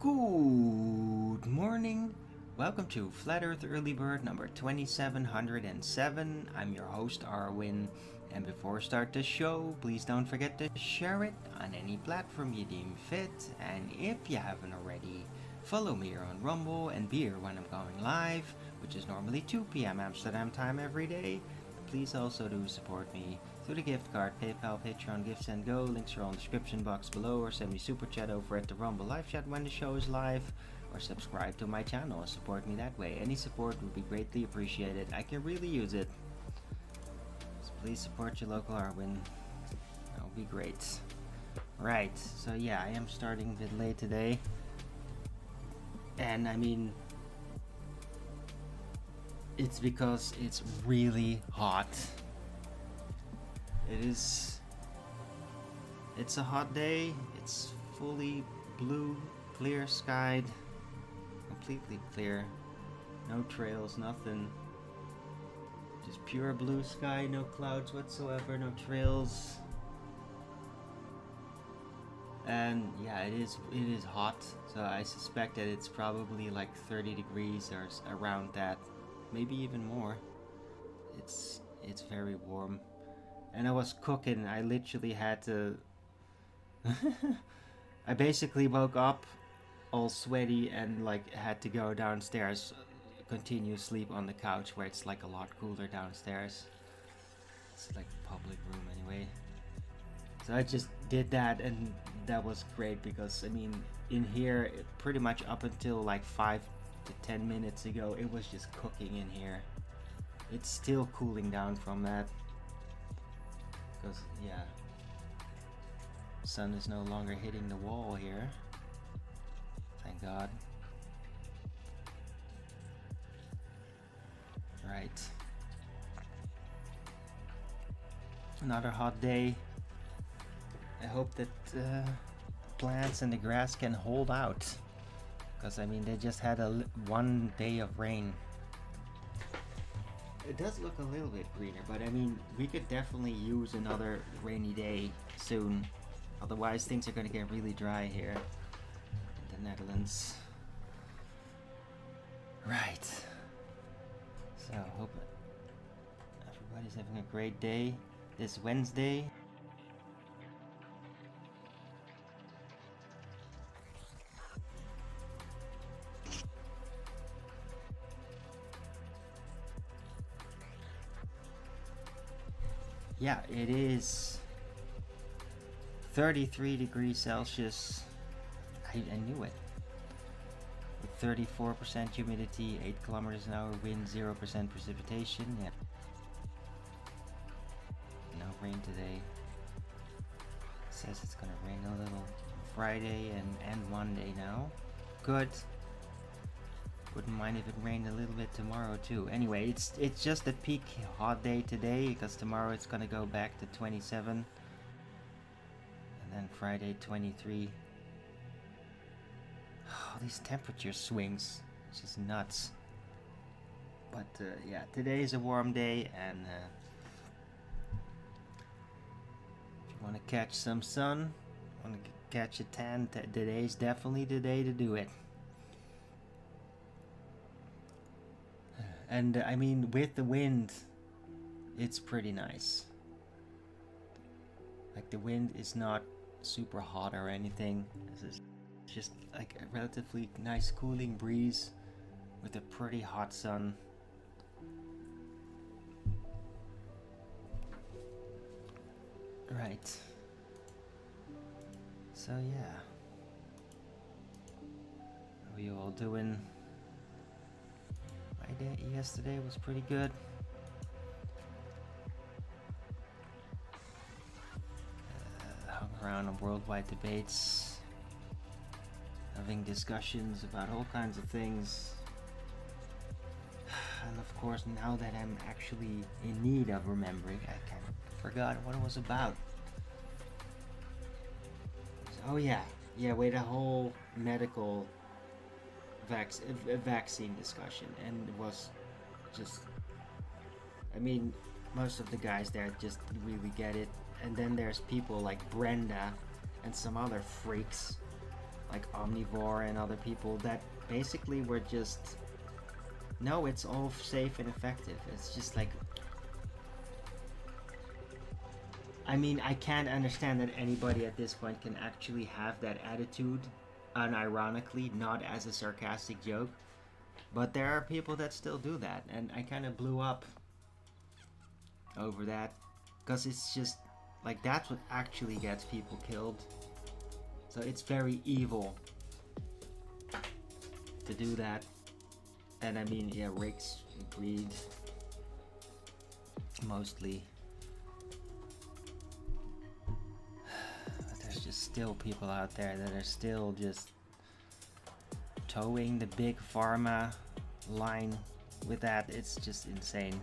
Good morning. Welcome to Flat Earth Early Bird number 2707. I'm your host Arwin, and before we start the show, please don't forget to share it on any platform you deem fit. And if you haven't already, follow me here on Rumble and be here when I'm going live, which is normally 2 p.m. Amsterdam time every day. Please also do support me through the gift card, PayPal, Patreon, Gifts and Go. Links are on the description box below, or send me super chat over at the Rumble live chat when the show is live, or subscribe to my channel and support me that way. Any support would be greatly appreciated. I can really use it. So please support your local Arwin. That would be great. Right, so yeah, I am starting a bit late today. And I mean, it's because it's really hot. It's a hot day. It's fully blue, clear skied, completely clear. No trails, nothing. Just pure blue sky, no clouds whatsoever, no trails. And yeah, it is hot. So I suspect that it's probably like 30 degrees or around that. Maybe even more. It's very warm. And I was cooking. I literally had to I basically woke up all sweaty and like had to go downstairs, continue sleep on the couch where it's like a lot cooler downstairs. It's like a public room anyway. So I just did that, and that was great because I mean, in here pretty much up until like 5 to 10 minutes ago it was just cooking in here. It's still cooling down from that because yeah, sun is no longer hitting the wall here, thank God. Right, another hot day. I hope that plants and the grass can hold out, because I mean they just had one day of rain. It does look a little bit greener, but I mean we could definitely use another rainy day soon. Otherwise things are going to get really dry here in the Netherlands. Right. So hope everybody's having a great day this Wednesday. Yeah, it is 33 degrees Celsius. I knew it. With 34% humidity, 8 kilometers an hour wind, 0% precipitation. Yeah. No rain today. It says it's gonna rain a little Friday and Monday now. Good. Wouldn't mind if it rained a little bit tomorrow too. Anyway, it's just a peak hot day today, because tomorrow it's gonna go back to 27, and then Friday 23. Oh, these temperature swings, it's just nuts. But yeah, today is a warm day, and if you want to catch some sun, want to catch a tan, today's definitely the day to do it. And I mean, with the wind, it's pretty nice. Like the wind is not super hot or anything. It's just like a relatively nice cooling breeze with a pretty hot sun. Right. So yeah. How are you all doing? My day yesterday was pretty good. Hung around on worldwide debates, having discussions about all kinds of things. And of course, now that I'm actually in need of remembering, I kind of forgot what it was about. Oh yeah, with a whole medical vaccine discussion, and it was just, I mean, most of the guys there just really get it, and then there's people like Brenda and some other freaks like Omnivore and other people that basically were just, no, it's all safe and effective. It's just like, I mean, I can't understand that anybody at this point can actually have that attitude, unironically, not as a sarcastic joke. But there are people that still do that, and I kind of blew up over that, because it's just, like, that's what actually gets people killed. So it's very evil to do that. And I mean, yeah, Rick's agreed, mostly. But there's just still people out there that are still just towing the big pharma line with that. It's just insane.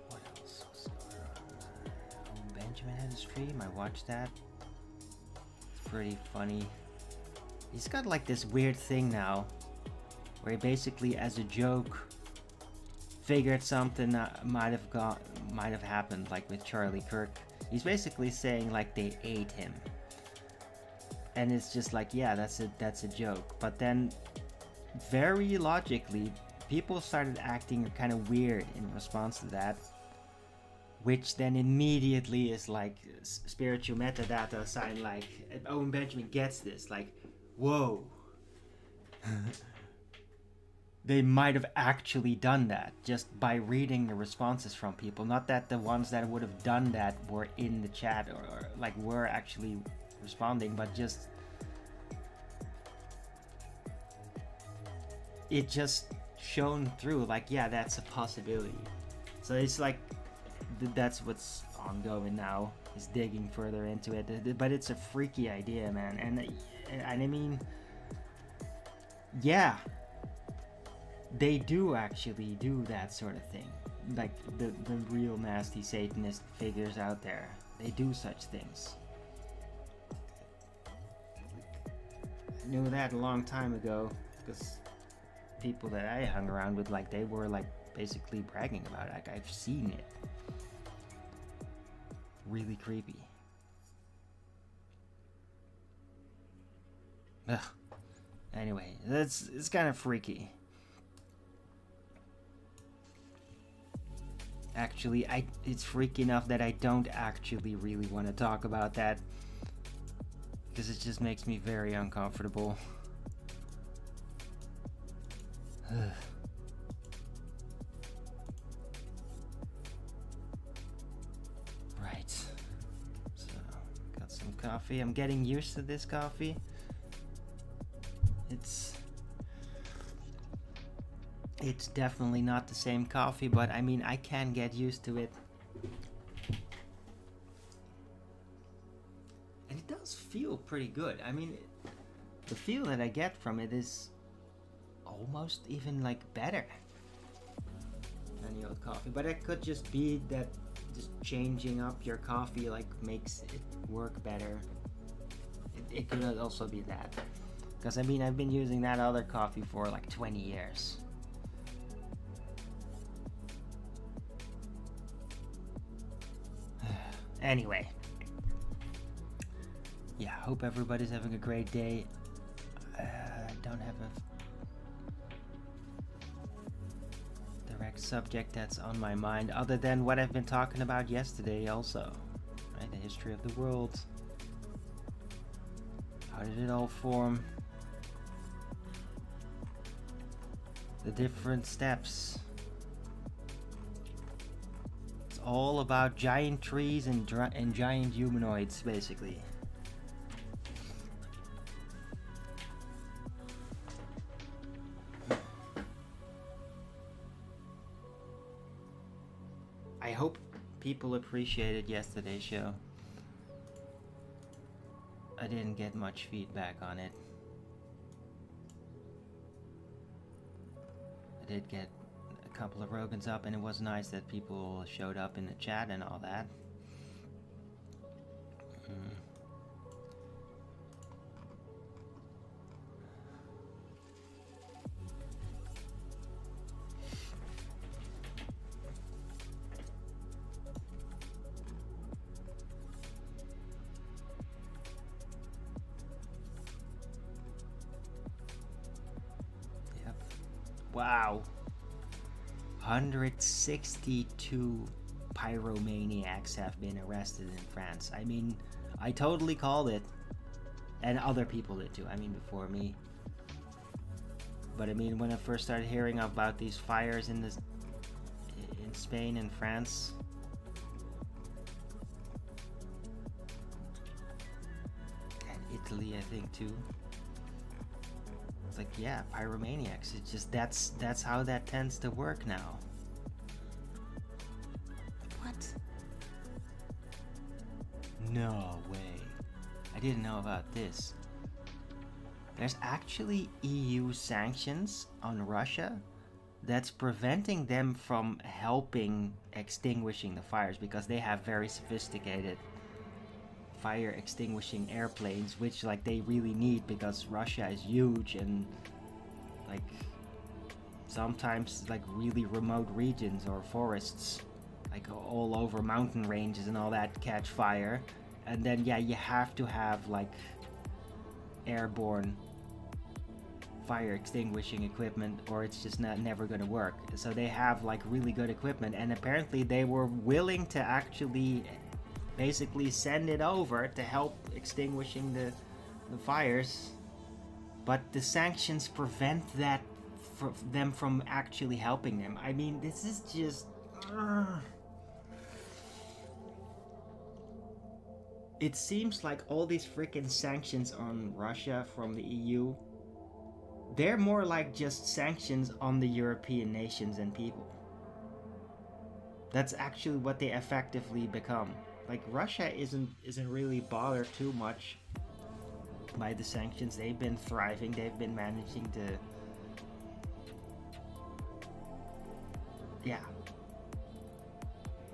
What else was going on? Benjamin had a stream. I watched that. It's pretty funny. He's got like this weird thing now where he basically, as a joke, figured something might have happened, like with Charlie Kirk. He's basically saying like they ate him, and it's just like, yeah, that's a joke. But then, very logically, people started acting kind of weird in response to that, which then immediately is like spiritual metadata sign, like Owen Benjamin gets this, like, whoa. They might have actually done that just by reading the responses from people. Not that the ones that would have done that were in the chat or like were actually responding, but just it just shone through, like, yeah, that's a possibility. So it's like that's what's ongoing now, is digging further into it. But it's a freaky idea, man. And I mean, yeah, they do actually do that sort of thing. Like the real nasty Satanist figures out there, they do such things. I knew that a long time ago, because people that I hung around with, like, they were like basically bragging about it. Like, I've seen it. Really creepy. Ugh. Anyway, it's kind of freaky. Actually, it's freaky enough that I don't actually really want to talk about that, because it just makes me very uncomfortable. Right. So, got some coffee. I'm getting used to this coffee. It's definitely not the same coffee, but I mean, I can get used to it. And it does feel pretty good. I mean, the feel that I get from it is almost even like better than the old coffee. But it could just be that just changing up your coffee like makes it work better. It could also be that. Because I mean, I've been using that other coffee for like 20 years. Anyway, yeah, hope everybody's having a great day. I don't have a direct subject that's on my mind other than what I've been talking about yesterday also, right? The history of the world. How did it all form? The different steps. All about giant trees and giant humanoids, basically. I hope people appreciated yesterday's show. I didn't get much feedback on it. I did get couple of Rogans up, and it was nice that people showed up in the chat and all that. Wow. 162 pyromaniacs have been arrested in France. I mean, I totally called it. And other people did too. I mean, before me. But I mean, when I first started hearing about these fires in Spain and France, and Italy, I think too. It's like, yeah, pyromaniacs. It's just that's how that tends to work now. What? No way. I didn't know about this. There's actually EU sanctions on Russia that's preventing them from helping extinguishing the fires because they have very sophisticated fire extinguishing airplanes, which like they really need because Russia is huge and like sometimes like really remote regions or forests like all over mountain ranges and all that catch fire, and then yeah, you have to have like airborne fire extinguishing equipment or it's just never gonna work. So they have like really good equipment, and apparently they were willing to actually basically send it over to help extinguishing the fires, but the sanctions prevent that them from actually helping them. I mean, this is just it seems like all these freaking sanctions on Russia from the EU, they're more like just sanctions on the European nations and people. That's actually what they effectively become. Like Russia isn't really bothered too much by the sanctions. They've been thriving. They've been managing to, yeah,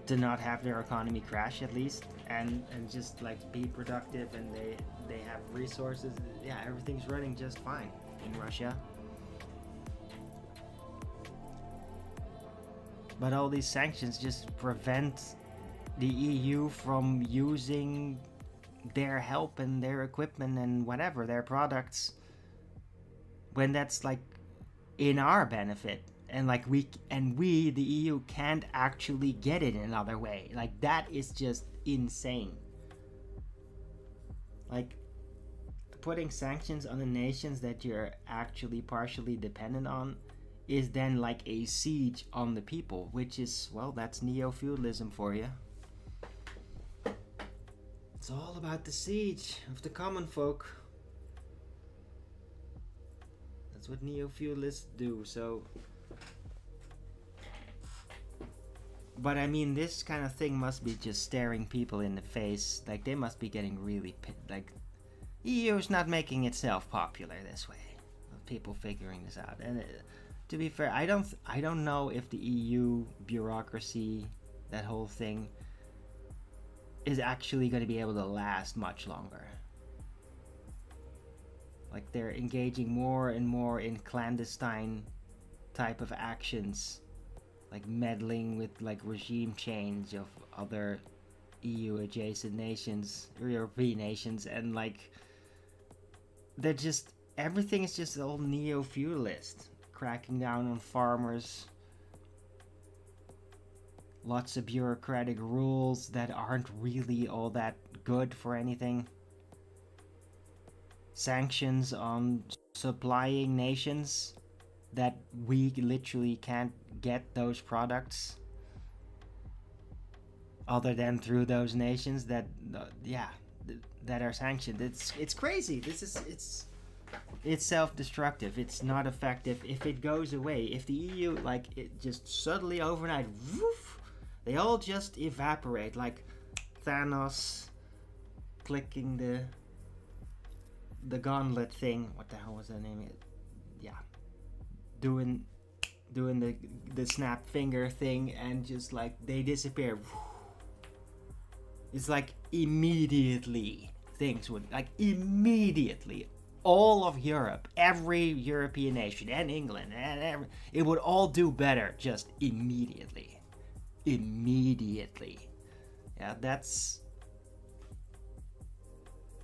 to not have their economy crash at least, and just like be productive, and they have resources. Yeah, everything's running just fine in Russia. But all these sanctions just prevent the EU from using their help and their equipment and whatever, their products, when that's like in our benefit, and like we the EU can't actually get it another way. Like that is just insane. Like putting sanctions on the nations that you're actually partially dependent on is then like a siege on the people, which is, well, that's neo-feudalism for you. It's all about the siege of the common folk. That's what neo-feudalists do. So, but I mean, this kind of thing must be just staring people in the face. Like they must be getting really like EU is not making itself popular this way. People figuring this out. And to be fair, I don't know if the EU bureaucracy, that whole thing, is actually going to be able to last much longer. Like they're engaging more and more in clandestine type of actions, like meddling with like regime change of other EU adjacent nations or European nations, and like they're just, everything is just all neo-feudalist, cracking down on farmers, lots of bureaucratic rules that aren't really all that good for anything, sanctions on supplying nations that we literally can't get those products other than through those nations that that are sanctioned. It's crazy. It's self-destructive. It's not effective. If it goes away, if the EU, like, it just suddenly overnight, woof, they all just evaporate, like Thanos clicking the gauntlet thing. What the hell was that name? Yeah, doing the snap finger thing, and just like they disappear. It's like immediately things would, like, immediately all of Europe, every European nation, and England, and it would all do better just immediately. Yeah, that's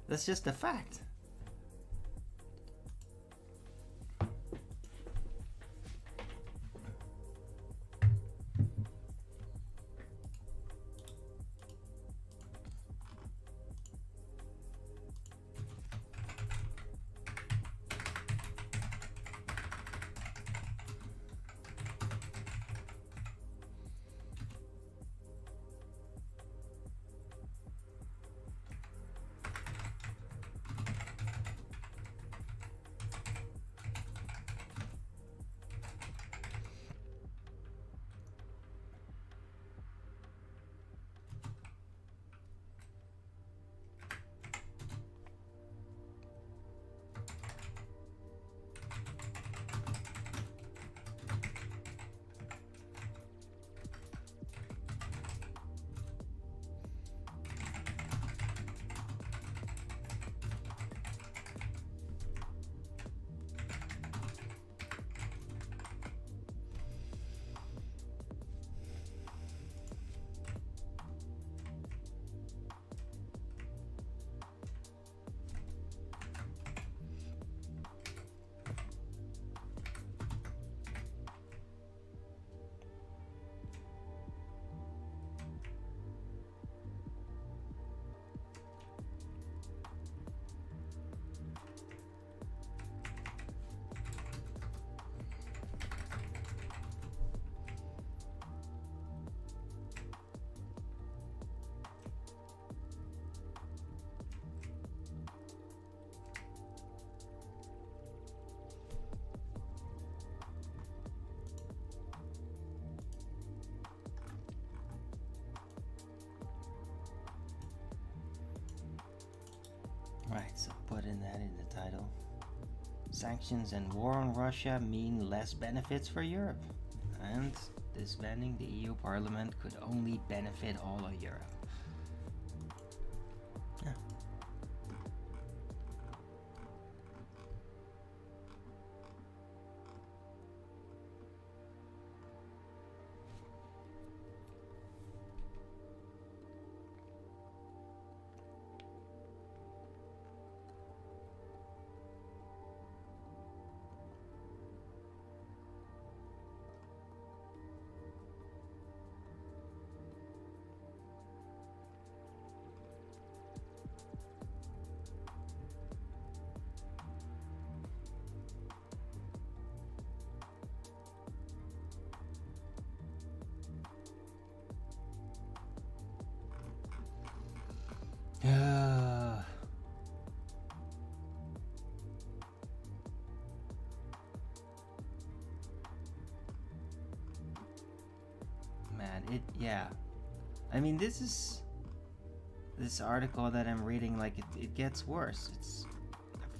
just a fact. Right, so put in that in the title. Sanctions and war on Russia mean less benefits for Europe. And disbanding the EU Parliament could only benefit all of Europe. Yeah. Man, yeah. I mean, this article that I'm reading, like, it gets worse. It's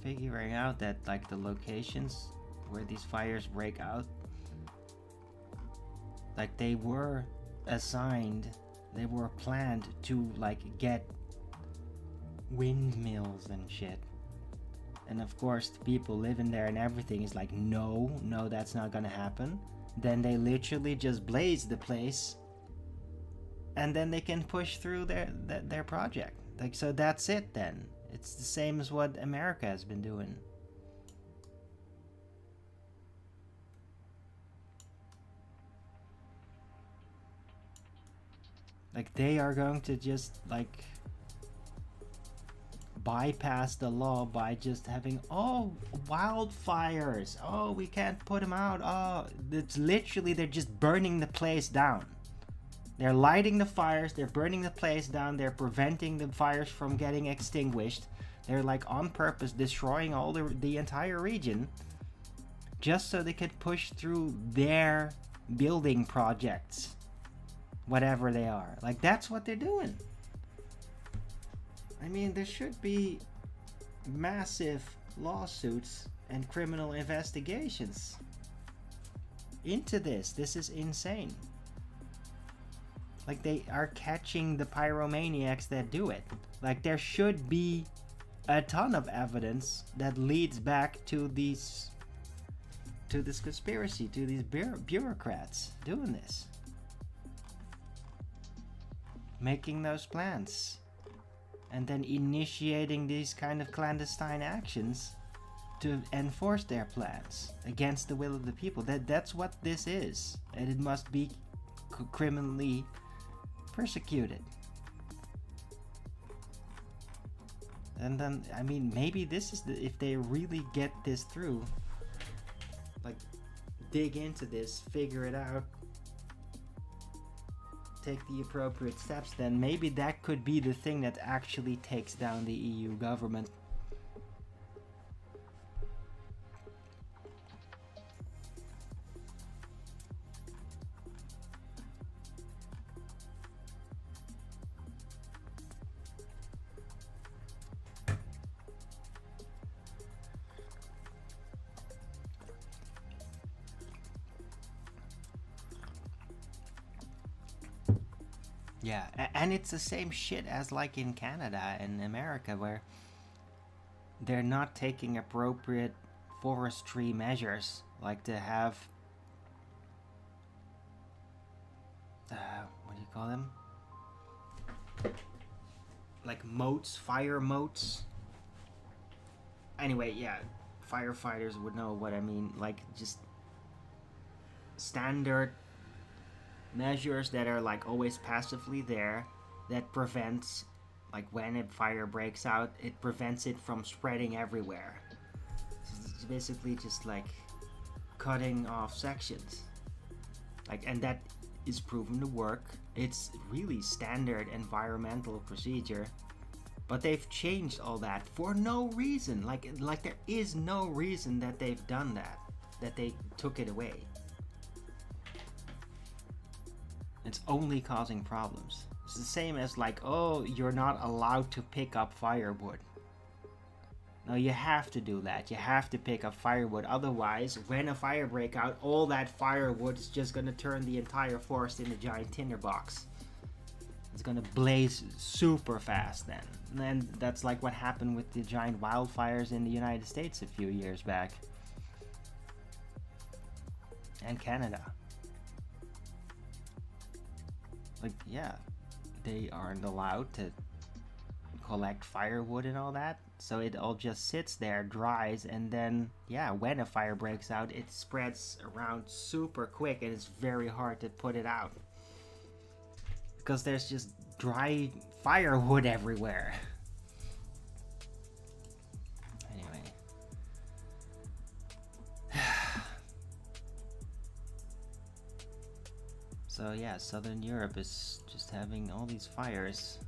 figuring out that, like, the locations where these fires break out, like, they were planned to, like, get windmills and shit. And of course, the people living there and everything is like, no, that's not gonna happen. Then they literally just blaze the place, and then they can push through their project. Like, so that's it then. It's the same as what America has been doing. Like, they are going to just, like, bypass the law by just having, wildfires. Oh, we can't put them out. Oh, it's literally, they're just burning the place down. They're lighting the fires, they're burning the place down, they're preventing the fires from getting extinguished. They're, like, on purpose destroying all the entire region just so they could push through their building projects, whatever they are. Like, that's what they're doing. I mean, there should be massive lawsuits and criminal investigations into this. This is insane. Like, they are catching the pyromaniacs that do it. Like, there should be a ton of evidence that leads back to this conspiracy, to these bureaucrats doing this, making those plans, and then initiating these kind of clandestine actions to enforce their plans against the will of the people. That's what this is, and it must be criminally persecuted. And then, I mean, maybe this is if they really get this through, like, dig into this, figure it out, take the appropriate steps, then maybe that could be the thing that actually takes down the EU government. Yeah, and it's the same shit as, like, in Canada and America, where they're not taking appropriate forestry measures, like to have what do you call them? Like moats, fire moats. Anyway, yeah, firefighters would know what I mean. Like, just standard measures that are, like, always passively there, that prevents, like, when a fire breaks out, it prevents it from spreading everywhere. So it's basically just, like, cutting off sections, like, and that is proven to work. It's really standard environmental procedure, but they've changed all that for no reason. Like there is no reason that they've done that they took it away. It's only causing problems. It's the same as, like, oh, you're not allowed to pick up firewood. No, you have to do that. You have to pick up firewood. Otherwise, when a fire breaks out, all that firewood is just going to turn the entire forest into a giant tinderbox. It's going to blaze super fast then. And that's like what happened with the giant wildfires in the United States a few years back. And Canada. Like, yeah, they aren't allowed to collect firewood and all that, so it all just sits there, dries, and then, yeah, when a fire breaks out, it spreads around super quick, and it's very hard to put it out because there's just dry firewood everywhere. Anyway. So yeah, Southern Europe is just having all these fires.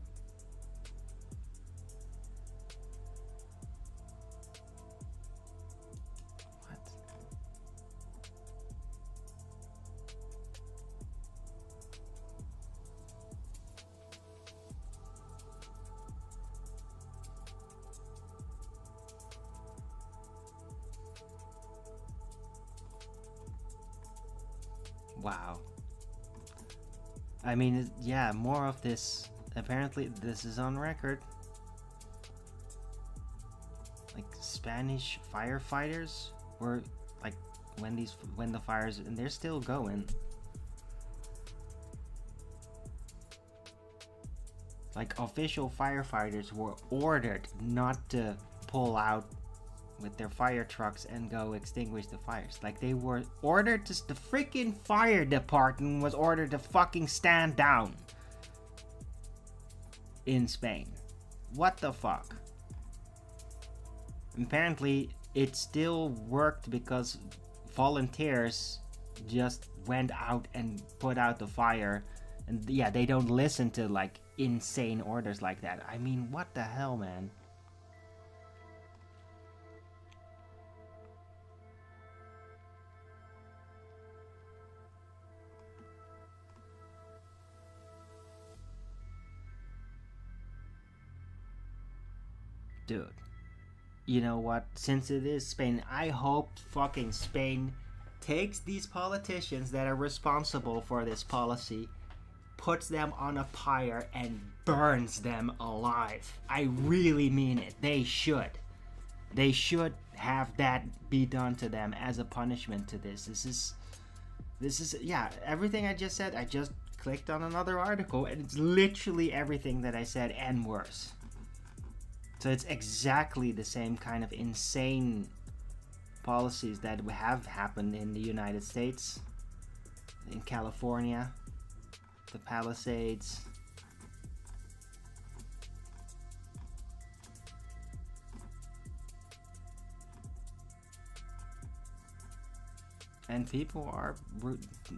Wow. I mean, yeah, more of this. Apparently, this is on record. Like, Spanish firefighters were, like, when the fires, and they're still going. Like, official firefighters were ordered not to pull out with their fire trucks and go extinguish the fires. Like, they were ordered to, the freaking fire department was ordered to fucking stand down in Spain. What the fuck? Apparently it still worked because volunteers just went out and put out the fire, and yeah, they don't listen to like insane orders like that. I mean, what the hell, man? Dude, you know what? Since it is Spain, I hope fucking Spain takes these politicians that are responsible for this policy, puts them on a pyre, and burns them alive. I really mean it. They should. They should have that be done to them as a punishment to this. This is, yeah, everything I just said, I just clicked on another article, and it's literally everything that I said and worse. So it's exactly the same kind of insane policies that have happened in the United States, in California, the Palisades. And people are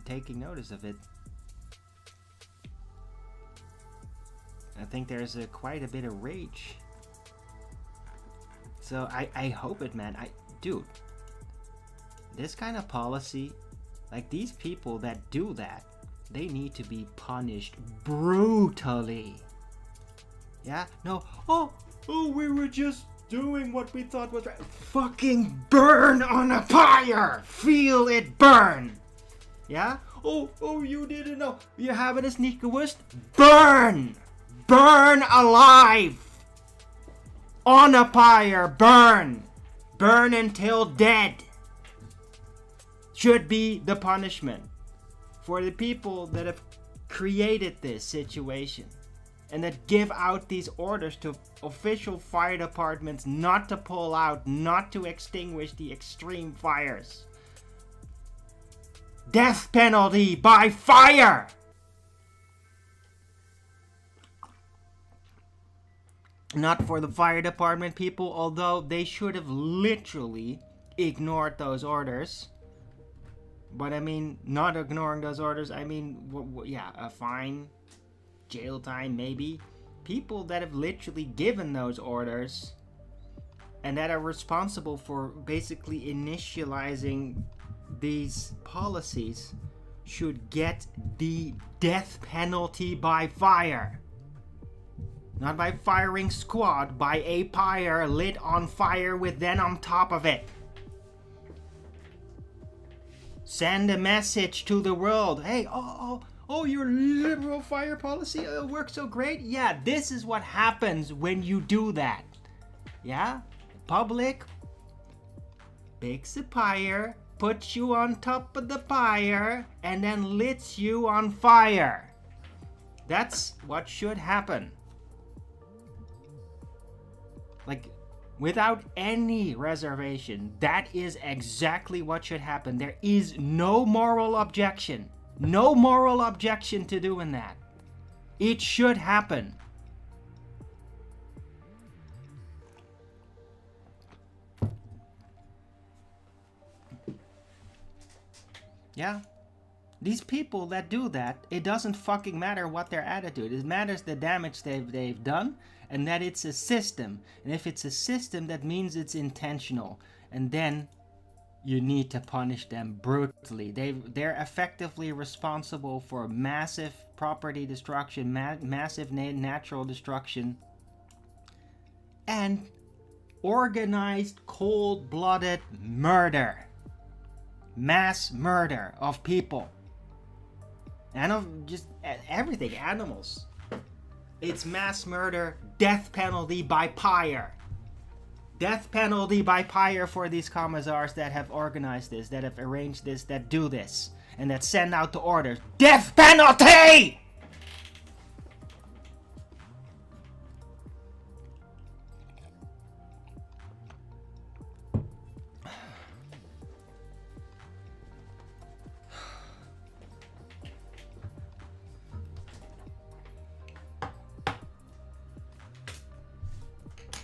taking notice of it. I think there's quite a bit of rage. So I hope it, man. Dude, this kind of policy, like these people that do that, they need to be punished brutally. Yeah? No, oh, we were just doing what we thought was right. Fucking burn on a pyre! Feel it burn! Yeah? Oh, you didn't know. You're having a sneakerwurst? Burn! Burn alive! On a pyre, burn! Burn until dead! Should be the punishment for the people that have created this situation and that give out these orders to official fire departments not to pull out, not to extinguish the extreme fires. Death penalty by fire! Not for the fire department people, although they should have literally ignored those orders. But I mean, not ignoring those orders, I mean, yeah, a fine, jail time maybe. People that have literally given those orders and that are responsible for basically initializing these policies should get the death penalty by fire. Not by firing squad, by a pyre lit on fire with then on top of it. Send a message to the world. Hey, your liberal fire policy works so great. Yeah, this is what happens when you do that. Yeah? Public picks a pyre, puts you on top of the pyre, and then lits you on fire. That's what should happen. Like, without any reservation, that is exactly what should happen. There is no moral objection. No moral objection to doing that. It should happen. Yeah? These people that do that, it doesn't fucking matter what their attitude. It matters the damage they've done, and that it's a system. And if it's a system, that means it's intentional. And then you need to punish them brutally. They're effectively responsible for massive property destruction, massive natural destruction, and organized cold-blooded murder. Mass murder of people. And of just everything, animals. It's mass murder, death penalty by pyre. Death penalty by pyre for these commissars that have organized this, that have arranged this, that do this, and that send out the orders. Death penalty!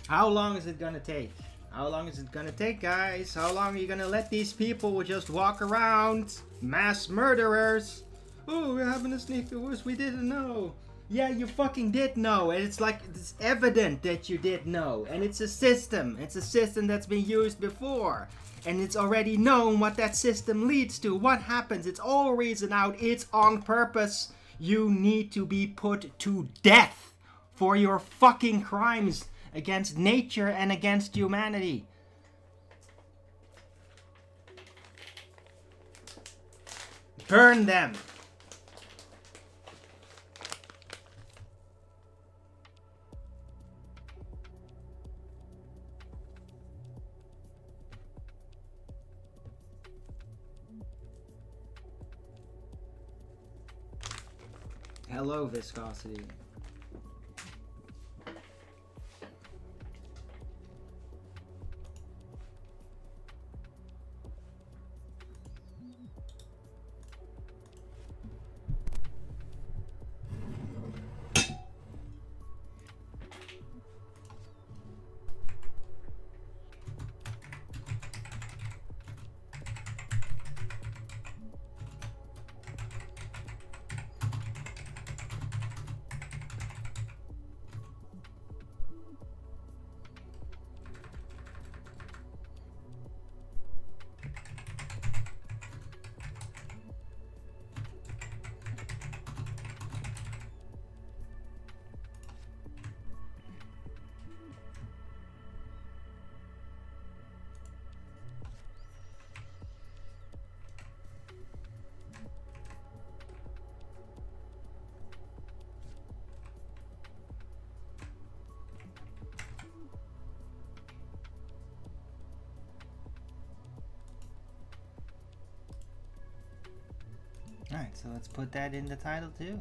How long is it gonna take? How long is it gonna take, guys? How long are you gonna let these people just walk around? Mass murderers! Oh, we're having a sneak wars, we didn't know. Yeah, you fucking did know, and it's like, it's evident that you did know. And it's a system. It's a system that's been used before. And it's already known what that system leads to. What happens? It's all reasoned out. It's on purpose. You need to be put to death for your fucking crimes against nature and against humanity. Burn them. Hello, viscosity. Alright, so let's put that in the title too.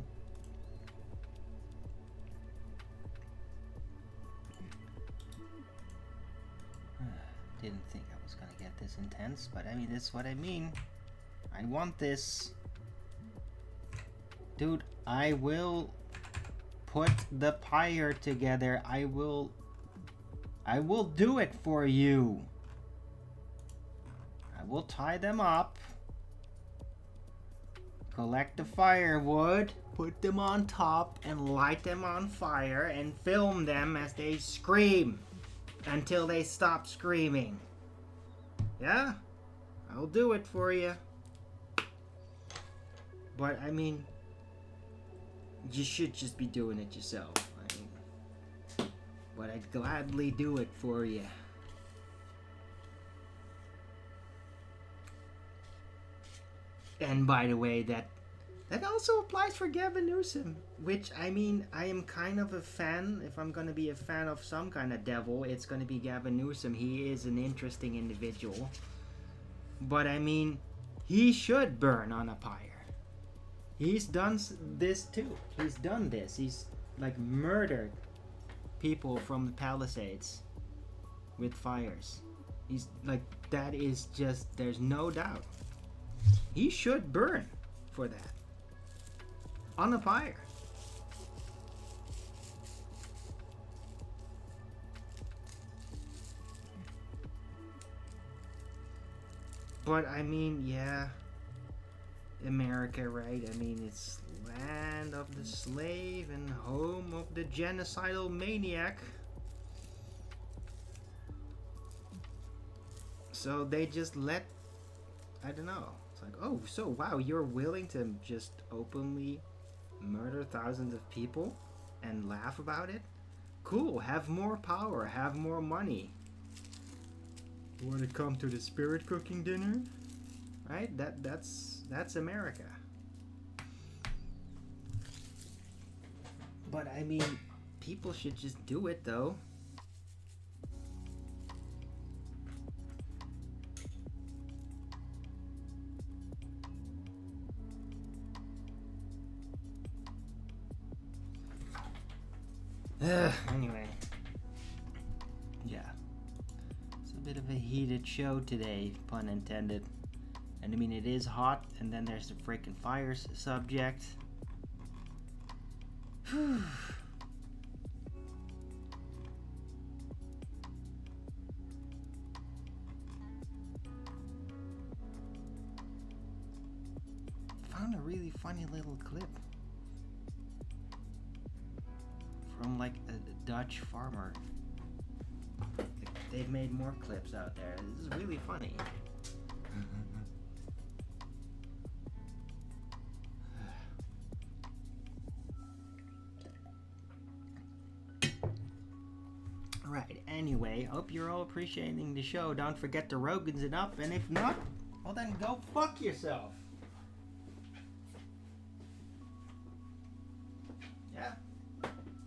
Didn't think I was gonna get this intense, but I mean, this is what I mean. I want this. Dude, I will put the pyre together. I will do it for you. I will tie them up. Collect the firewood, put them on top, and light them on fire, and film them as they scream until they stop screaming. Yeah? I'll do it for you. But, I mean, you should just be doing it yourself. I mean, but I'd gladly do it for you. And by the way, that also applies for Gavin Newsom, which, I mean, I am kind of a fan. If I'm going to be a fan of some kind of devil, it's going to be Gavin Newsom. He is an interesting individual. But, I mean, he should burn on a pyre. He's done this too. He's done this. He's, like, murdered people from the Palisades with fires. He's, like, that is just, there's no doubt. He should burn for that. On a pyre. But I mean, yeah, America, right? I mean, it's land of the slave and home of the genocidal maniac. So they just let, I don't know. It's like, oh, so wow, you're willing to just openly murder thousands of people and laugh about it? Cool, have more power, have more money. You want to come to the spirit cooking dinner? Right? That's America. But I mean, people should just do it though. Anyway, yeah, it's a bit of a heated show today, pun intended. And I mean, it is hot, and then there's the freaking fires subject. Found a really funny little clip from like a Dutch farmer. They've made more clips out there. This is really funny. Right, anyway, hope you're all appreciating the show. Don't forget to Rogan's it up, and if not, well then go fuck yourself. Yeah.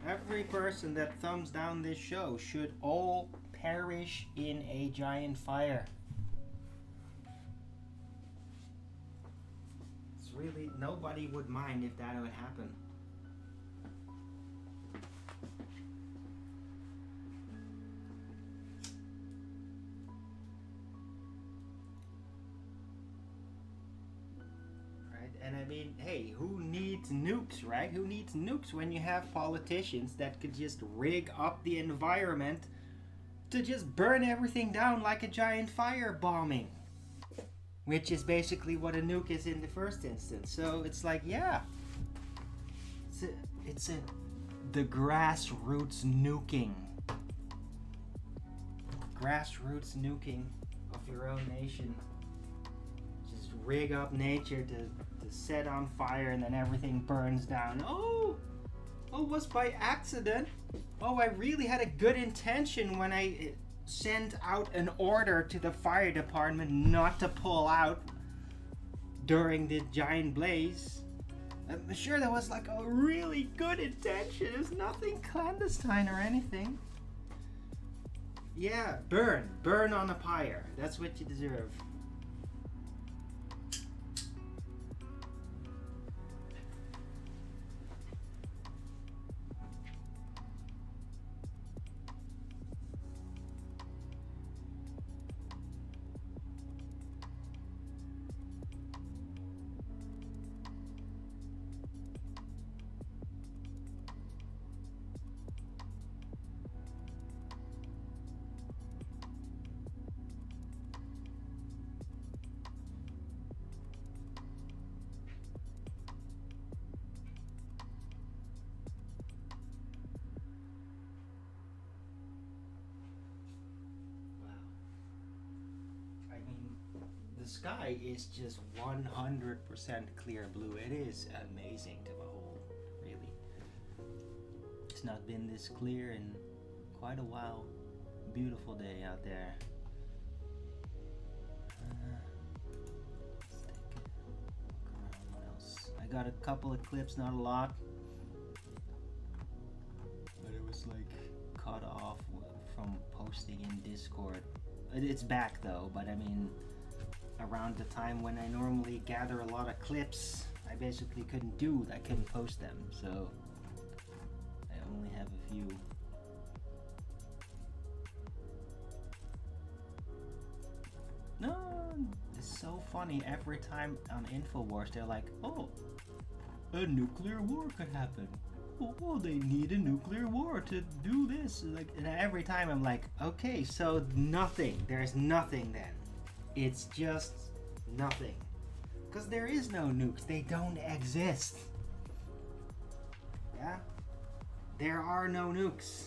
Every person that thumbs down this show should all perish in a giant fire. It's really, nobody would mind if that would happen. And I mean, hey, who needs nukes, right? Who needs nukes when you have politicians that could just rig up the environment to just burn everything down like a giant fire bombing? Which is basically what a nuke is in the first instance. So it's like, yeah. It's the grassroots nuking. Grassroots nuking of your own nation. Just rig up nature to set on fire and then everything burns down. Oh, was by accident. Oh, I really had a good intention when I sent out an order to the fire department not to pull out during the giant blaze. I'm sure that was like a really good intention. There's nothing clandestine or anything. Yeah, burn on a pyre. That's what you deserve. The sky is just 100% clear blue. It is amazing to behold, really. It's not been this clear in quite a while. Beautiful day out there. Let's take a look around. What else? I got a couple of clips, not a lot, but it was like cut off from posting in Discord. It's back though, but I mean, around the time when I normally gather a lot of clips, I basically I couldn't post them, so I only have a few. No, it's so funny. Every time on InfoWars, they're like, "Oh, a nuclear war could happen. Oh, they need a nuclear war to do this." Like, and every time I'm like, "Okay, so nothing. There's nothing then. It's just nothing." Because there is no nukes. They don't exist. Yeah? There are no nukes.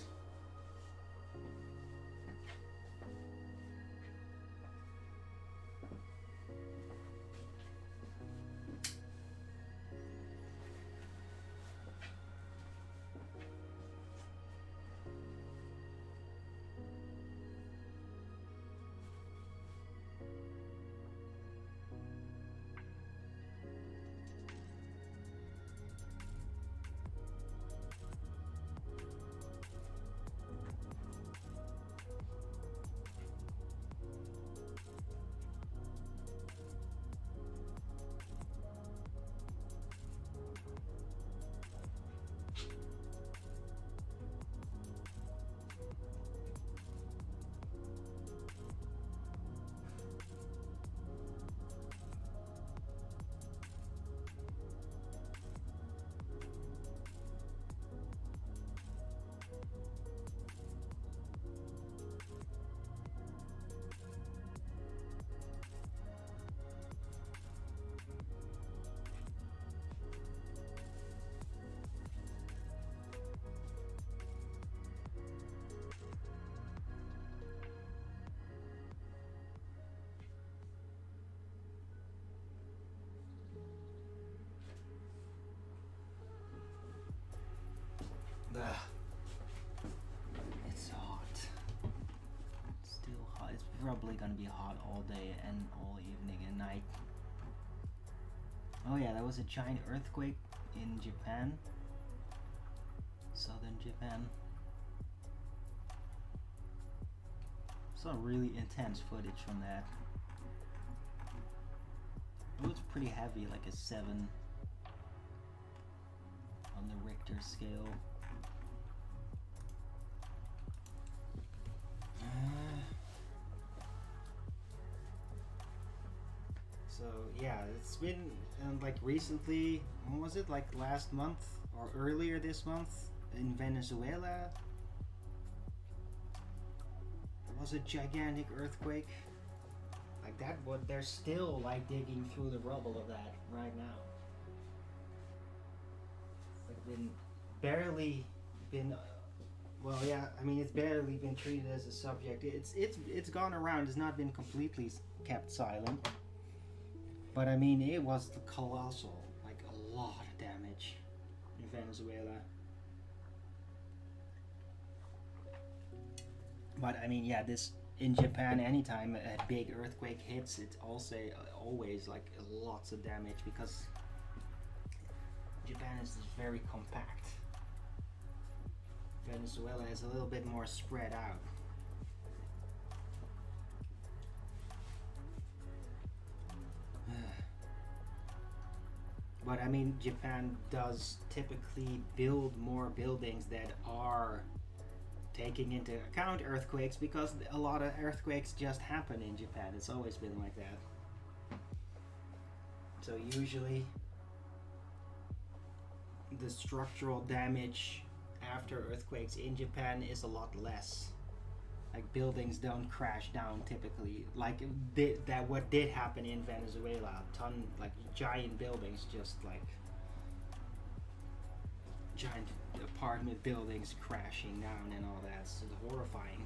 It's hot. It's still hot. It's probably gonna be hot all day and all evening and night. Oh yeah, there was a giant earthquake in Japan. Southern Japan. Saw really intense footage from that. It was pretty heavy, like a 7 on the Richter scale. So yeah, it's been like recently, when was it, like last month or earlier this month in Venezuela, there was a gigantic earthquake like that. But they're still like digging through the rubble of that right now. It's like barely been well, yeah, I mean, it's barely been treated as a subject. It's gone around. It's not been completely kept silent. But I mean, it was colossal, like a lot of damage in Venezuela. But I mean, yeah, this in Japan, anytime a big earthquake hits, it's also always like lots of damage, because Japan is just very compact. Venezuela is a little bit more spread out. But I mean, Japan does typically build more buildings that are taking into account earthquakes, because a lot of earthquakes just happen in Japan. It's always been like that. So usually the structural damage after earthquakes in Japan is a lot less. Like, buildings don't crash down typically. Like what did happen in Venezuela, like giant buildings, just like giant apartment buildings crashing down and all that. It's horrifying.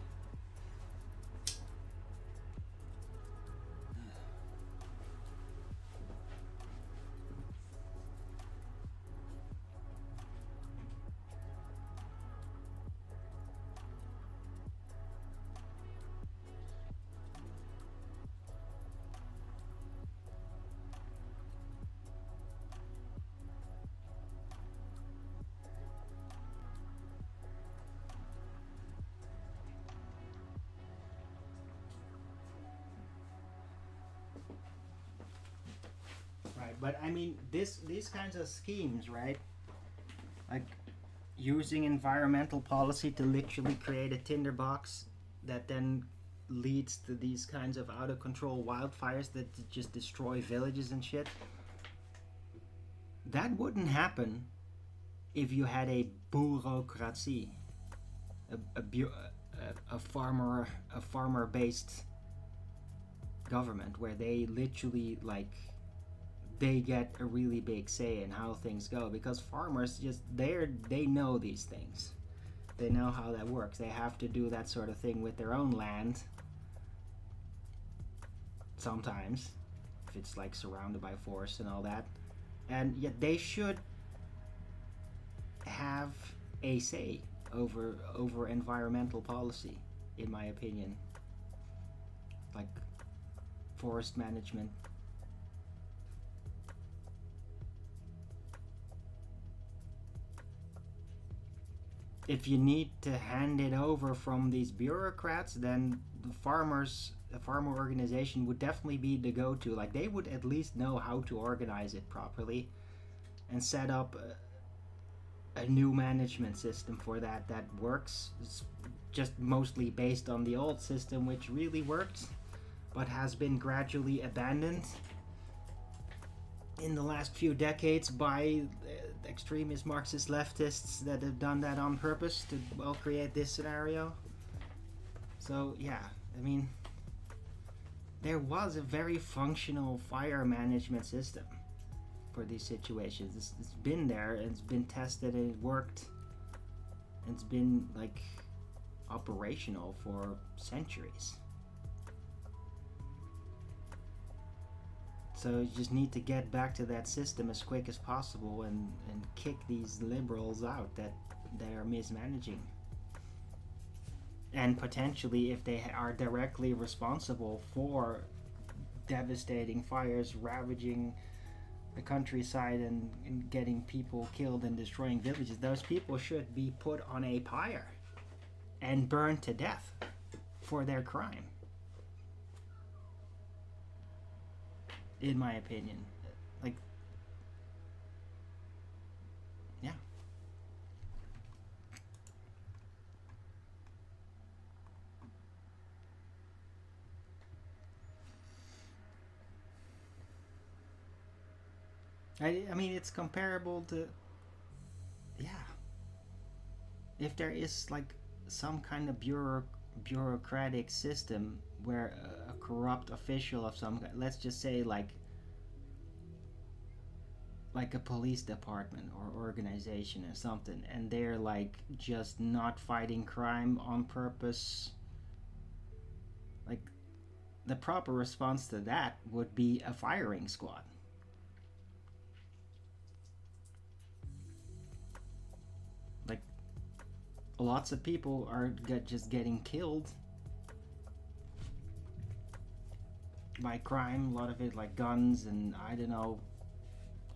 but I mean, these kinds of schemes, right? Like using environmental policy to literally create a tinderbox that then leads to these kinds of out of control wildfires that just destroy villages and shit. That wouldn't happen if you had a bureaucracy, a farmer based government where they literally like they get a really big say in how things go, because farmers just they know these things. They know how that works. They have to do that sort of thing with their own land sometimes if it's like surrounded by forest and all that. And yet they should have a say over environmental policy, in my opinion. Like forest management. If you need to hand it over from these bureaucrats, then the farmer organization would definitely be the go-to. Like they would at least know how to organize it properly and set up a new management system for that works. It's just mostly based on the old system, which really worked but has been gradually abandoned in the last few decades by extremist Marxist leftists that have done that on purpose to, well, create this scenario. So yeah, I mean, there was a very functional fire management system for these situations. It's been there, and it's been tested, and it worked, and it's been like operational for centuries. So you just need to get back to that system as quick as possible and kick these liberals out that are mismanaging. And potentially, if they are directly responsible for devastating fires ravaging the countryside and getting people killed and destroying villages, those people should be put on a pyre and burned to death for their crime, in my opinion. Like, yeah. I mean, it's comparable to, yeah. If there is like some kind of bureaucratic system where a corrupt official of some kind, let's just say like a police department or organization or something, and they're like just not fighting crime on purpose, like the proper response to that would be a firing squad. Like lots of people are just getting killed by crime, a lot of it like guns and I don't know,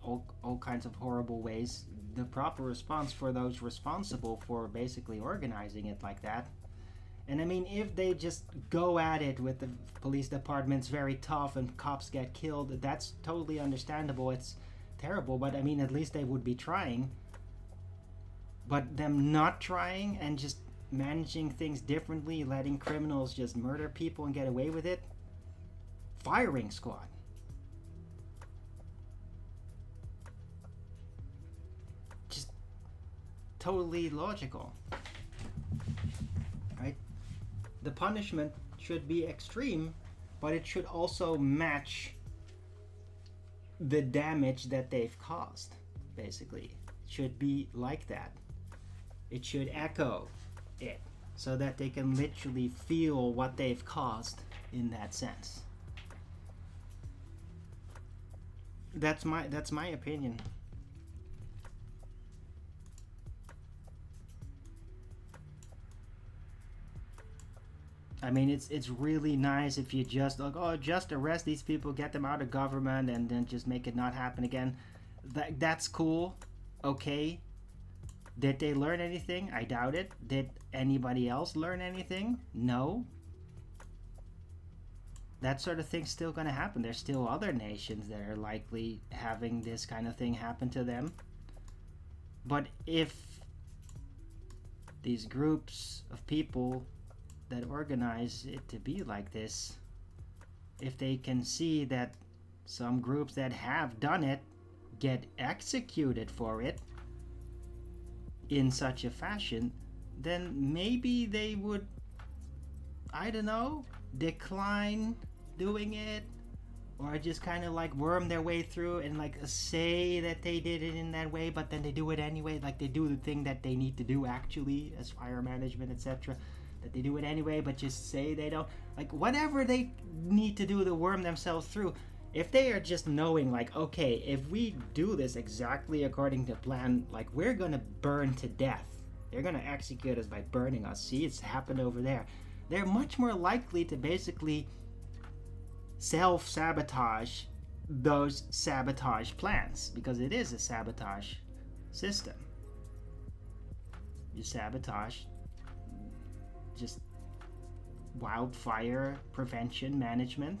all kinds of horrible ways. The proper response for those responsible for basically organizing it like that. And I mean, if they just go at it with the police departments very tough and cops get killed, that's totally understandable. It's terrible, but I mean, at least they would be trying. But them not trying and just managing things differently, letting criminals just murder people and get away with it, firing squad. Just totally logical, right? The punishment should be extreme, but it should also match the damage that they've caused, basically. It should be like that. It should echo it so that they can literally feel what they've caused in that sense. That's my opinion. I mean, it's really nice if you just like, oh, just arrest these people, get them out of government, and then just make it not happen again. That's cool. Okay. Did they learn anything? I doubt it. Did anybody else learn anything? No. that sort of thing's still going to happen. There's still other nations that are likely having this kind of thing happen to them. But if these groups of people that organize it to be like this, if they can see that some groups that have done it get executed for it in such a fashion, then maybe they would, I don't know, decline doing it, or just kind of like worm their way through and like say that they did it in that way, but then they do it anyway, like they do the thing that they need to do actually as fire management, etc., that they do it anyway, but just say they don't, like whatever they need to do to worm themselves through. If they are just knowing like, okay, if we do this exactly according to plan, like we're gonna burn to death, they're gonna execute us by burning us, see, it's happened over there, they're much more likely to basically self-sabotage those sabotage plans, because it is a sabotage system. You sabotage just wildfire prevention management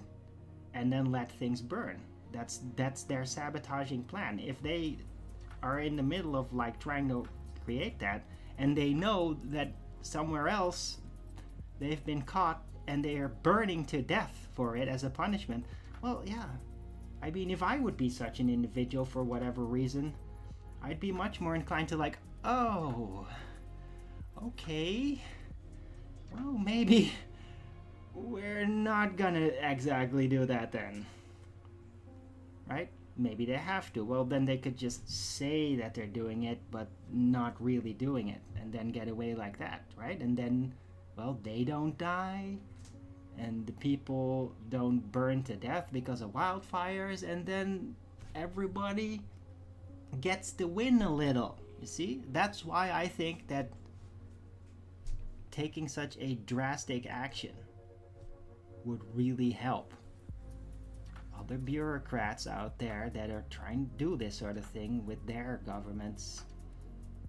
and then let things burn. That's their sabotaging plan. If they are in the middle of like trying to create that, and they know that somewhere else they've been caught and they are burning to death for it as a punishment, well, yeah, I mean, if I would be such an individual for whatever reason, I'd be much more inclined to like, oh, okay, well, maybe we're not gonna exactly do that then, right? Maybe they have to. Well, then they could just say that they're doing it but not really doing it, and then get away like that, right? And then, well, they don't die and the people don't burn to death because of wildfires, and then everybody gets to win a little. You see, that's why I think that taking such a drastic action would really help other bureaucrats out there that are trying to do this sort of thing with their governments,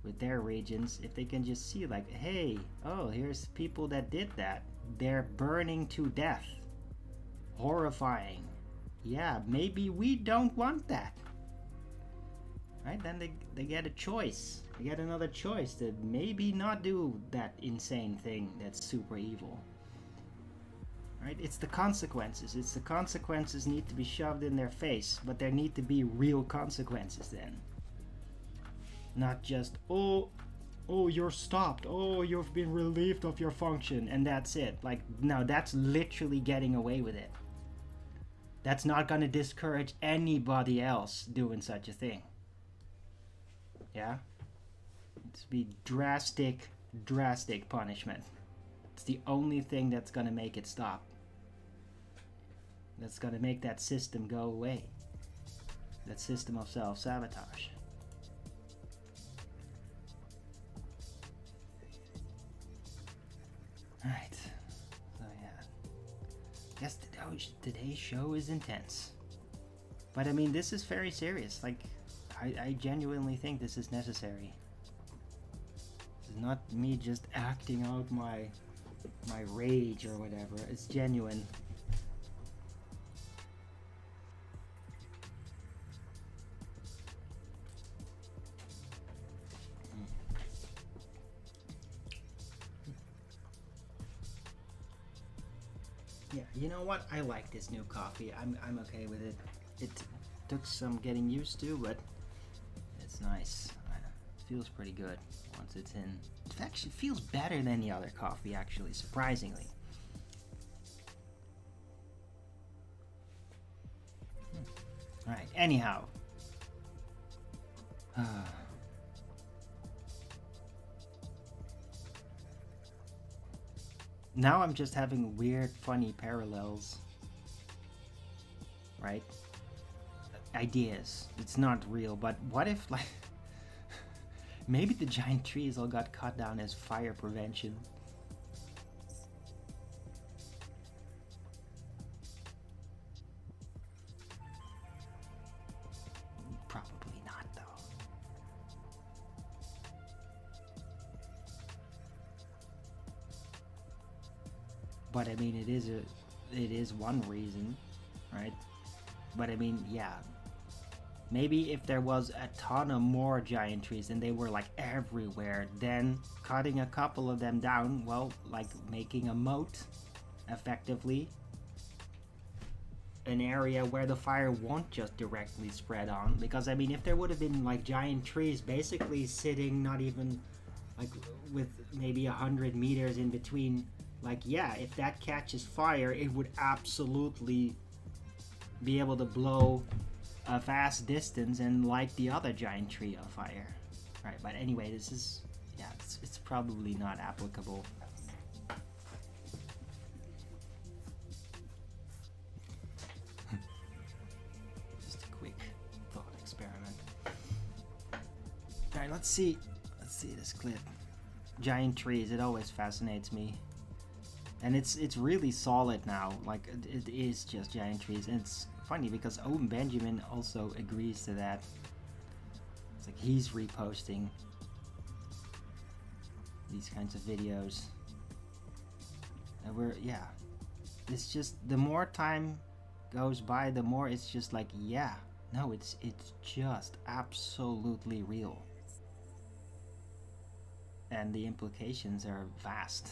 with their regions. If they can just see like, hey, oh, here's people that did that, they're burning to death, horrifying, yeah, maybe we don't want that, right? Then they get a choice, they get another choice to maybe not do that insane thing that's super evil. Right? It's the consequences. It's the consequences need to be shoved in their face, but there need to be real consequences then. Not just, oh, you're stopped. Oh, you've been relieved of your function, and that's it. Like, no, that's literally getting away with it. That's not going to discourage anybody else doing such a thing. Yeah? It's be drastic punishment. It's the only thing that's going to make it stop. That's going to make that system go away. That system of self-sabotage. Alright. So yeah. Guess today's show is intense. But I mean, this is very serious. Like, I genuinely think this is necessary. This is not me just acting out my rage or whatever. It's genuine. Yeah, you know what? I like this new coffee. I'm okay with it. It took some getting used to, but it's nice. It feels pretty good once it's in. It actually feels better than the other coffee, actually, surprisingly. Alright, anyhow. Now I'm just having weird, funny parallels. Right? Ideas. It's not real, but what if, like, maybe the giant trees all got cut down as fire prevention? Probably not, though. But I mean, it is a it is one reason, right? But I mean, yeah, maybe if there was a ton of more giant trees and they were like everywhere, then cutting a couple of them down, well, like making a moat effectively, an area where the fire won't just directly spread on. Because I mean, if there would have been like giant trees basically sitting not even like with maybe 100 meters in between, like, yeah, if that catches fire, it would absolutely be able to blow a vast distance and light the other giant tree on fire. Right, but anyway, this is, yeah, it's probably not applicable. Just a quick thought experiment. Alright, let's see this clip. Giant trees, it always fascinates me. And it's really solid now, like it is just giant trees. And it's funny because Owen Benjamin also agrees to that. It's like he's reposting these kinds of videos. And it's just, the more time goes by, the more it's just like, yeah, no, it's just absolutely real. And the implications are vast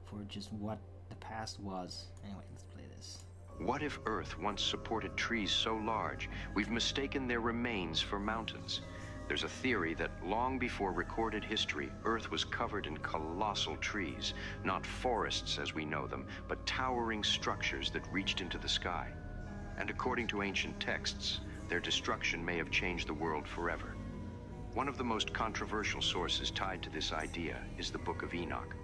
for just what the past was. Anyway, let's play this. What if Earth once supported trees so large we've mistaken their remains for mountains? There's a theory that long before recorded history, Earth was covered in colossal trees, not forests as we know them, but towering structures that reached into the sky. And according to ancient texts, their destruction may have changed the world forever. One of the most controversial sources tied to this idea is the Book of Enoch.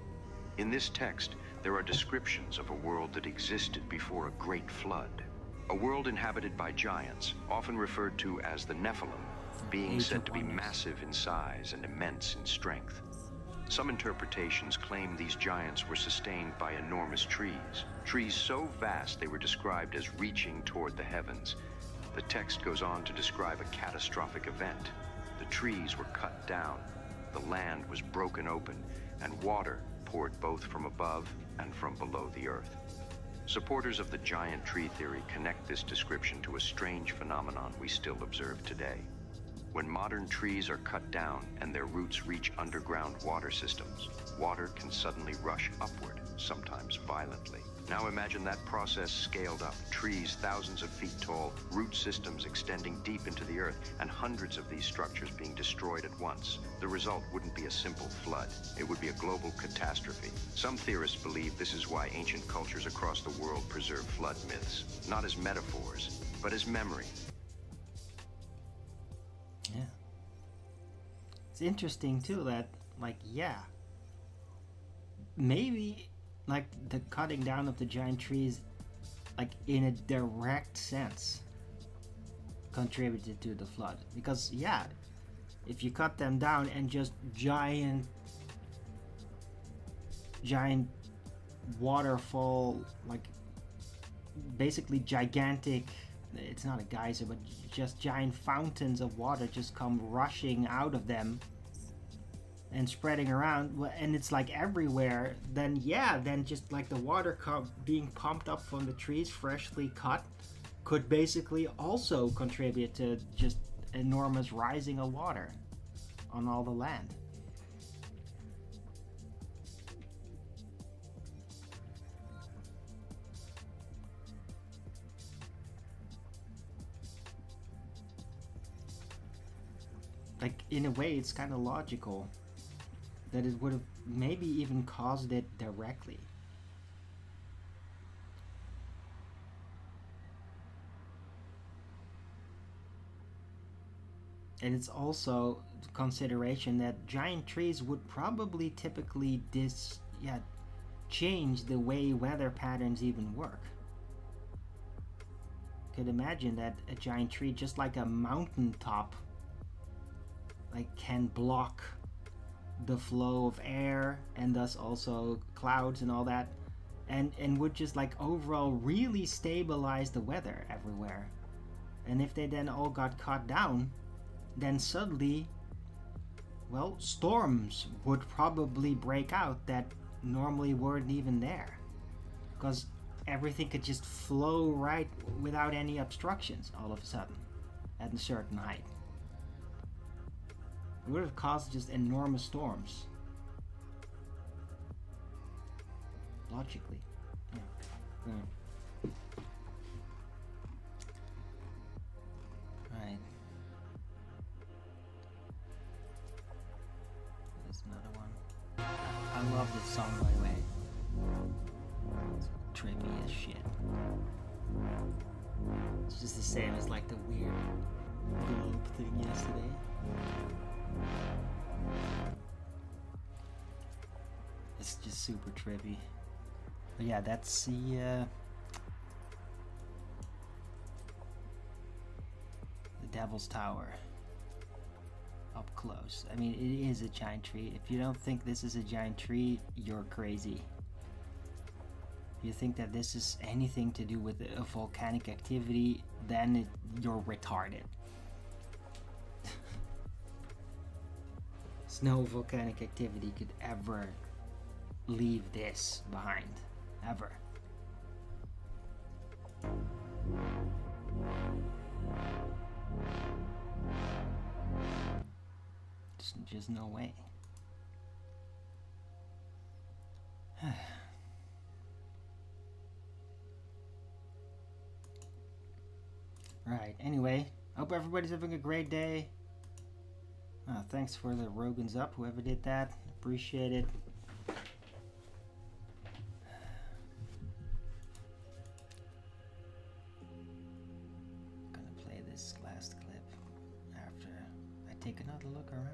In this text, there are descriptions of a world that existed before a great flood. A world inhabited by giants, often referred to as the Nephilim, being said to be massive in size and immense in strength. Some interpretations claim these giants were sustained by enormous trees, trees so vast they were described as reaching toward the heavens. The text goes on to describe a catastrophic event. The trees were cut down, the land was broken open, and water poured both from above and from below the earth. Supporters of the giant tree theory connect this description to a strange phenomenon we still observe today. When modern trees are cut down and their roots reach underground water systems, water can suddenly rush upward, sometimes violently. Now imagine that process scaled up, trees thousands of feet tall, root systems extending deep into the earth, and hundreds of these structures being destroyed at once. The result wouldn't be a simple flood. It would be a global catastrophe. Some theorists believe this is why ancient cultures across the world preserve flood myths, not as metaphors, but as memory. Yeah. It's interesting too that, like, yeah, maybe like the cutting down of the giant trees, like in a direct sense, contributed to the flood. Because yeah, if you cut them down and just giant waterfall, like basically gigantic, it's not a geyser, but just giant fountains of water just come rushing out of them and spreading around, and it's like everywhere, then yeah, then just like the water being pumped up from the trees freshly cut could basically also contribute to just enormous rising of water on all the land. Like, in a way, it's kind of logical that it would have maybe even caused it directly. And it's also consideration that giant trees would probably typically change the way weather patterns even work. Could imagine that a giant tree, just like a mountaintop, like can block the flow of air and thus also clouds and all that, and would just like overall really stabilize the weather everywhere. And if they then all got cut down, then suddenly, well, storms would probably break out that normally weren't even there. because everything could just flow right without any obstructions all of a sudden at a certain height. It would have caused just enormous storms. Logically. Yeah. Right. There's another one. I love this song, by the way. It's trippy as shit. It's just the same as like the weird globe thing yesterday. It's just super trippy. But yeah, that's the Devil's Tower up close. I mean, it is a giant tree. If you don't think this is a giant tree, you're crazy. If you think that this is anything to do with a volcanic activity, then you're retarded. No volcanic activity could ever leave this behind. Ever. Just no way. Right, anyway, hope everybody's having a great day. Thanks for the Rogan's Up, whoever did that. Appreciate it. Gonna play this last clip after I take another look around.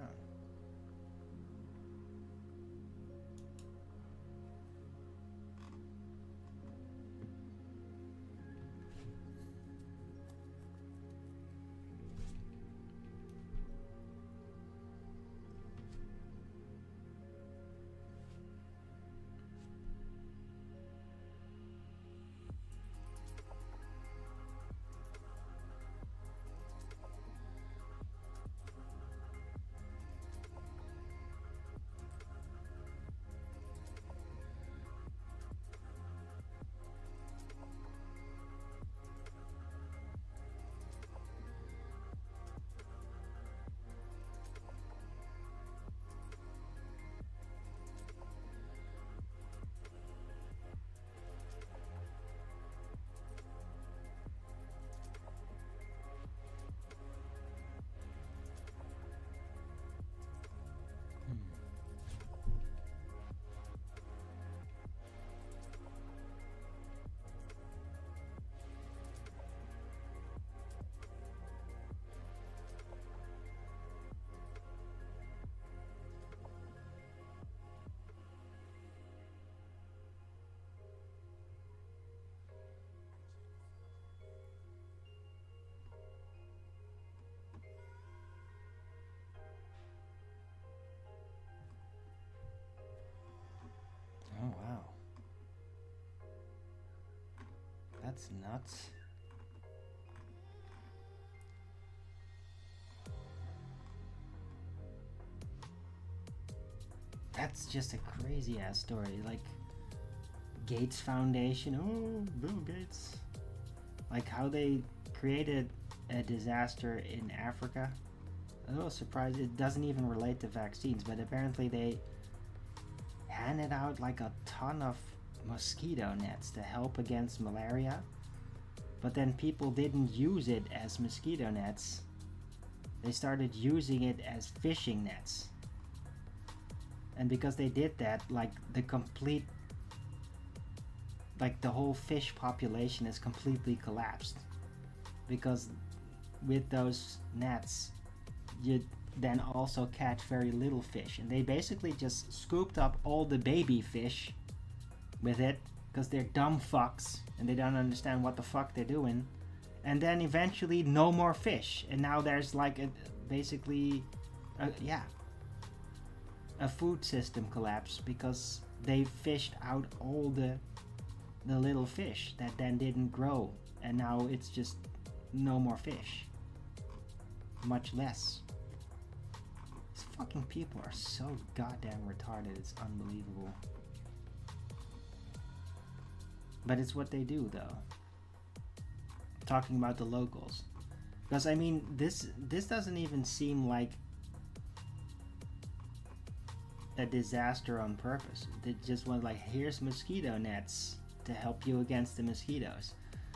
Oh wow. That's nuts. That's just a crazy ass story. Like Gates Foundation. Oh, Bill Gates. Like how they created a disaster in Africa. I'm a little surprised it doesn't even relate to vaccines, but apparently they handed out like a ton of mosquito nets to help against malaria, but then people didn't use it as mosquito nets. They started using it as fishing nets, and because they did that, like the whole fish population has completely collapsed, because with those nets you then also catch very little fish, and they basically just scooped up all the baby fish with it because they're dumb fucks and they don't understand what the fuck they're doing, and then eventually no more fish, and now there's like a food system collapse because they fished out all the little fish that then didn't grow, and now it's just no more fish, much less. These fucking people are so goddamn retarded, it's unbelievable. But it's what they do, though. Talking about the locals. Because, I mean, this doesn't even seem like a disaster on purpose. They just went like, here's mosquito nets to help you against the mosquitoes.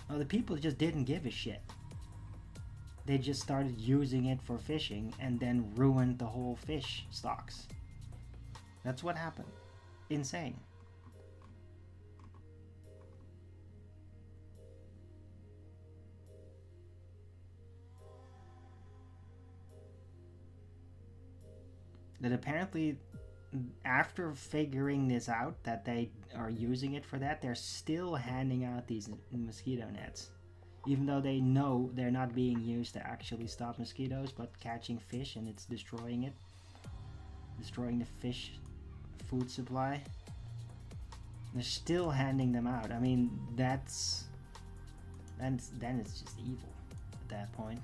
Well, the people just didn't give a shit. They just started using it for fishing and then ruined the whole fish stocks. That's what happened. Insane. That apparently, after figuring this out, that they are using it for that, they're still handing out these mosquito nets. Even though they know they're not being used to actually stop mosquitoes, but catching fish, and it's destroying it. Destroying the fish food supply. They're still handing them out. I mean, then it's just evil at that point.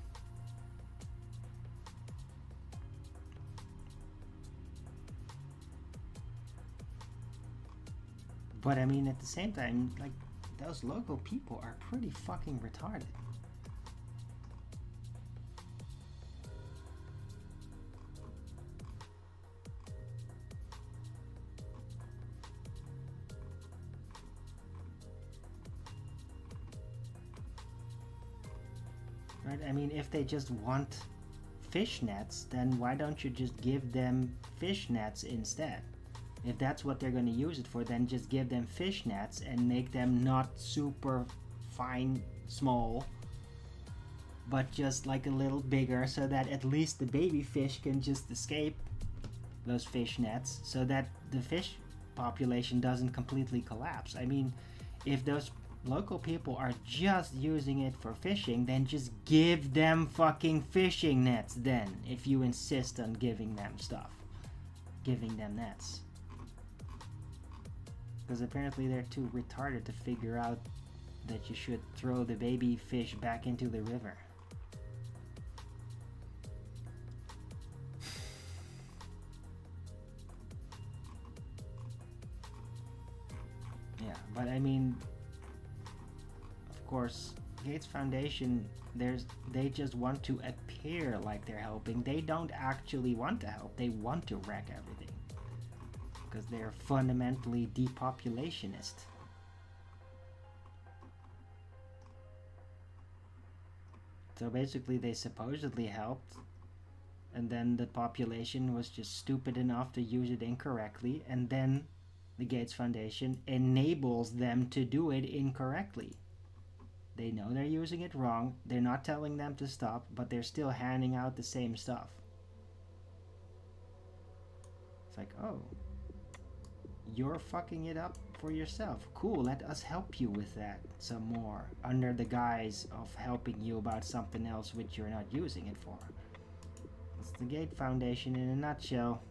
But I mean, at the same time, like, those local people are pretty fucking retarded. Right? I mean, if they just want fish nets, then why don't you just give them fish nets instead? If that's what they're going to use it for, then just give them fish nets and make them not super fine, small, but just like a little bigger, so that at least the baby fish can just escape those fish nets, so that the fish population doesn't completely collapse. I mean, if those local people are just using it for fishing, then just give them fucking fishing nets then, if you insist on giving them stuff. Giving them nets. Because apparently they're too retarded to figure out that you should throw the baby fish back into the river. Yeah, but I mean, of course, Gates Foundation, they just want to appear like they're helping. They don't actually want to help. They want to wreck everything. Because they're fundamentally depopulationist. So basically they supposedly helped, and then the population was just stupid enough to use it incorrectly, and then the Gates Foundation enables them to do it incorrectly. They know they're using it wrong, they're not telling them to stop, but they're still handing out the same stuff. It's like, oh, you're fucking it up for yourself. Cool, let us help you with that some more, under the guise of helping you about something else which you're not using it for. It's the Gate Foundation in a nutshell.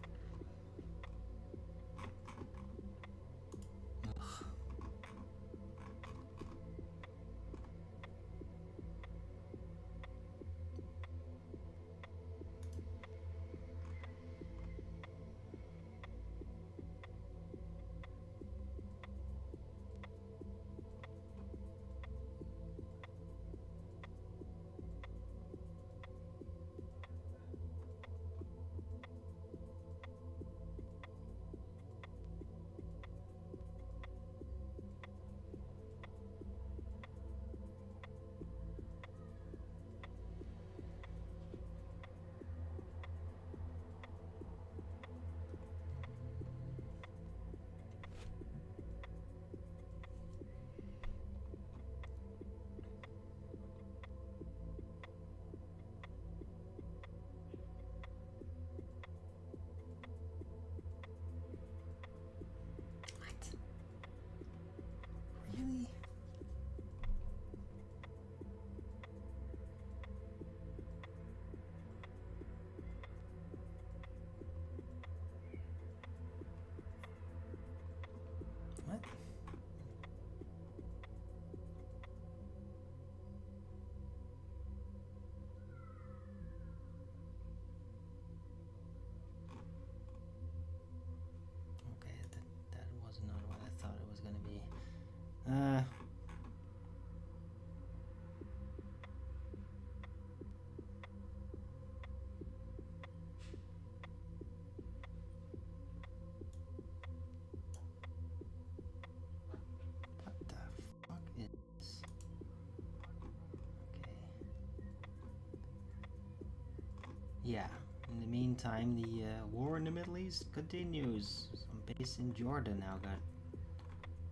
yeah, in the meantime, the war in the Middle East continues. Some base in Jordan now got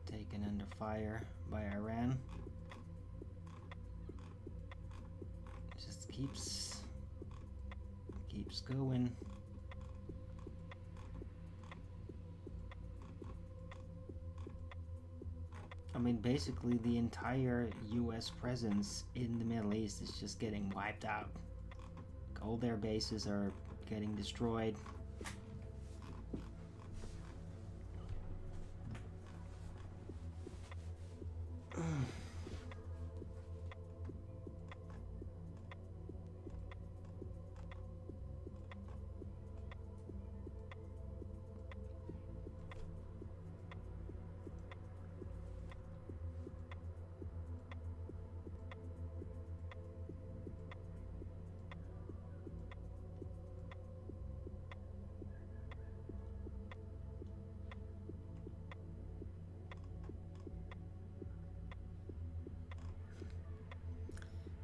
taken under fire by Iran. Just keeps going. I mean, basically the entire US presence in the Middle East is just getting wiped out. All their bases are getting destroyed.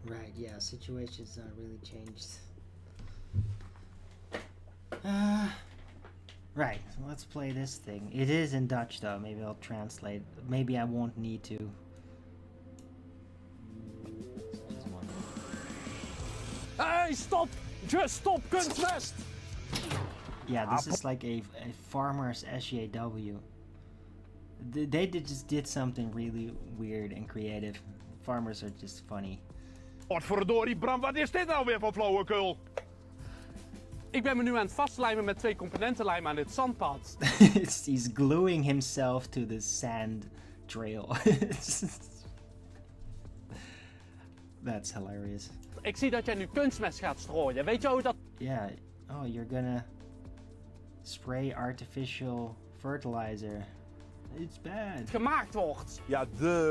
Right, yeah, situation's not really changed. Right, so let's play this thing. It is in Dutch though, maybe I'll translate. Maybe I won't need to. Hey, stop! Just stop, kunstmest! Yeah, this is like a farmer's SJW. They just did something really weird and creative. Farmers are just funny. Wat verdorie, Bram, wat is dit nou weer voor flauwekul? Ik ben me nu aan het vastlijmen met 2 componentenlijm aan dit zandpad. He's gluing himself to the sand trail. That's hilarious. Ik zie dat jij nu kunstmest gaat strooien. Weet je hoe dat... Yeah. Oh, you're gonna spray artificial fertilizer. It's bad. gemaakt wordt? Ja,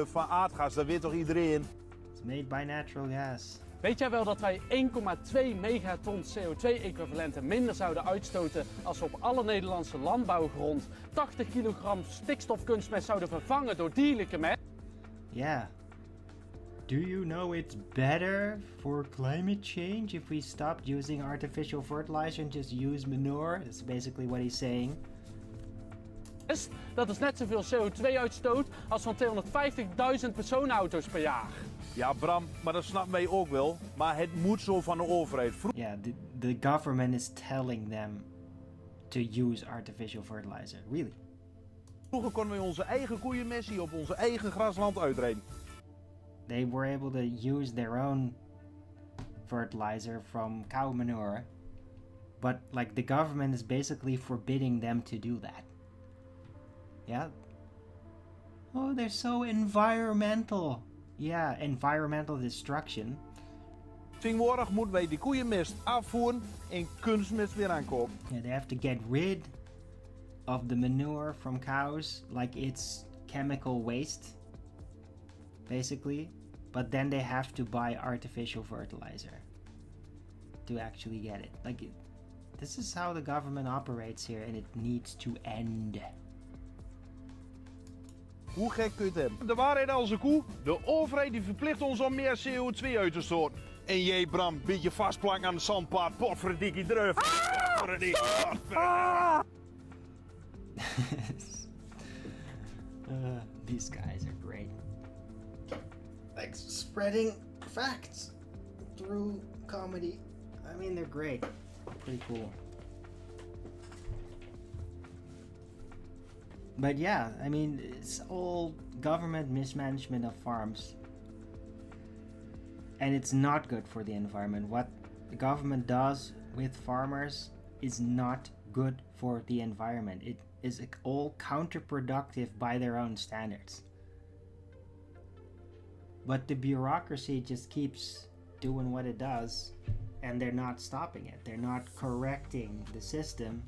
van aardgas, dat weet toch iedereen? It's made by natural gas. Weet jij wel dat wij 1,2 megaton CO2-equivalenten minder zouden uitstoten als we op alle Nederlandse landbouwgrond 80 kilogram stikstofkunstmest zouden vervangen door dierlijke mest? Yeah. Do you know it's better for climate change if we stopped using artificial fertilizer and just use manure? That's basically what he's saying. Dat is net zoveel CO2-uitstoot als van 250.000 personenauto's per jaar. Ja, Bram, maar dat snapt mij ook wel. Maar het moet zo van de overheid. Yeah, the government is telling them to use artificial fertilizer. Really? Vroeger konden we onze eigen koeienmest hier op onze eigen grasland uitrijden. They were able to use their own fertilizer from cow manure. But like the government is basically forbidding them to do that. Yeah? Oh, they're so environmental. Yeah, environmental destruction. Tegenwoordig moeten wij die koeienmest afvoeren en kunstmest weer aankopen. Yeah, they have to get rid of the manure from cows like it's chemical waste, basically. But then they have to buy artificial fertilizer to actually get it. Like, this is how the government operates here, and it needs to end. Hoe gek kun je het hebben? De waarheid als een koe. De overheid die verplicht ons om meer CO2 uit te stoten. En jij, Bram, beetje vastplanken aan de zandpaard. Potverdikkie druf. These guys are great. Like spreading facts through comedy. I mean, they're great. Pretty cool. But yeah, I mean, it's all government mismanagement of farms. And it's not good for the environment. What the government does with farmers is not good for the environment. It is all counterproductive by their own standards. But the bureaucracy just keeps doing what it does, and they're not stopping it. They're not correcting the system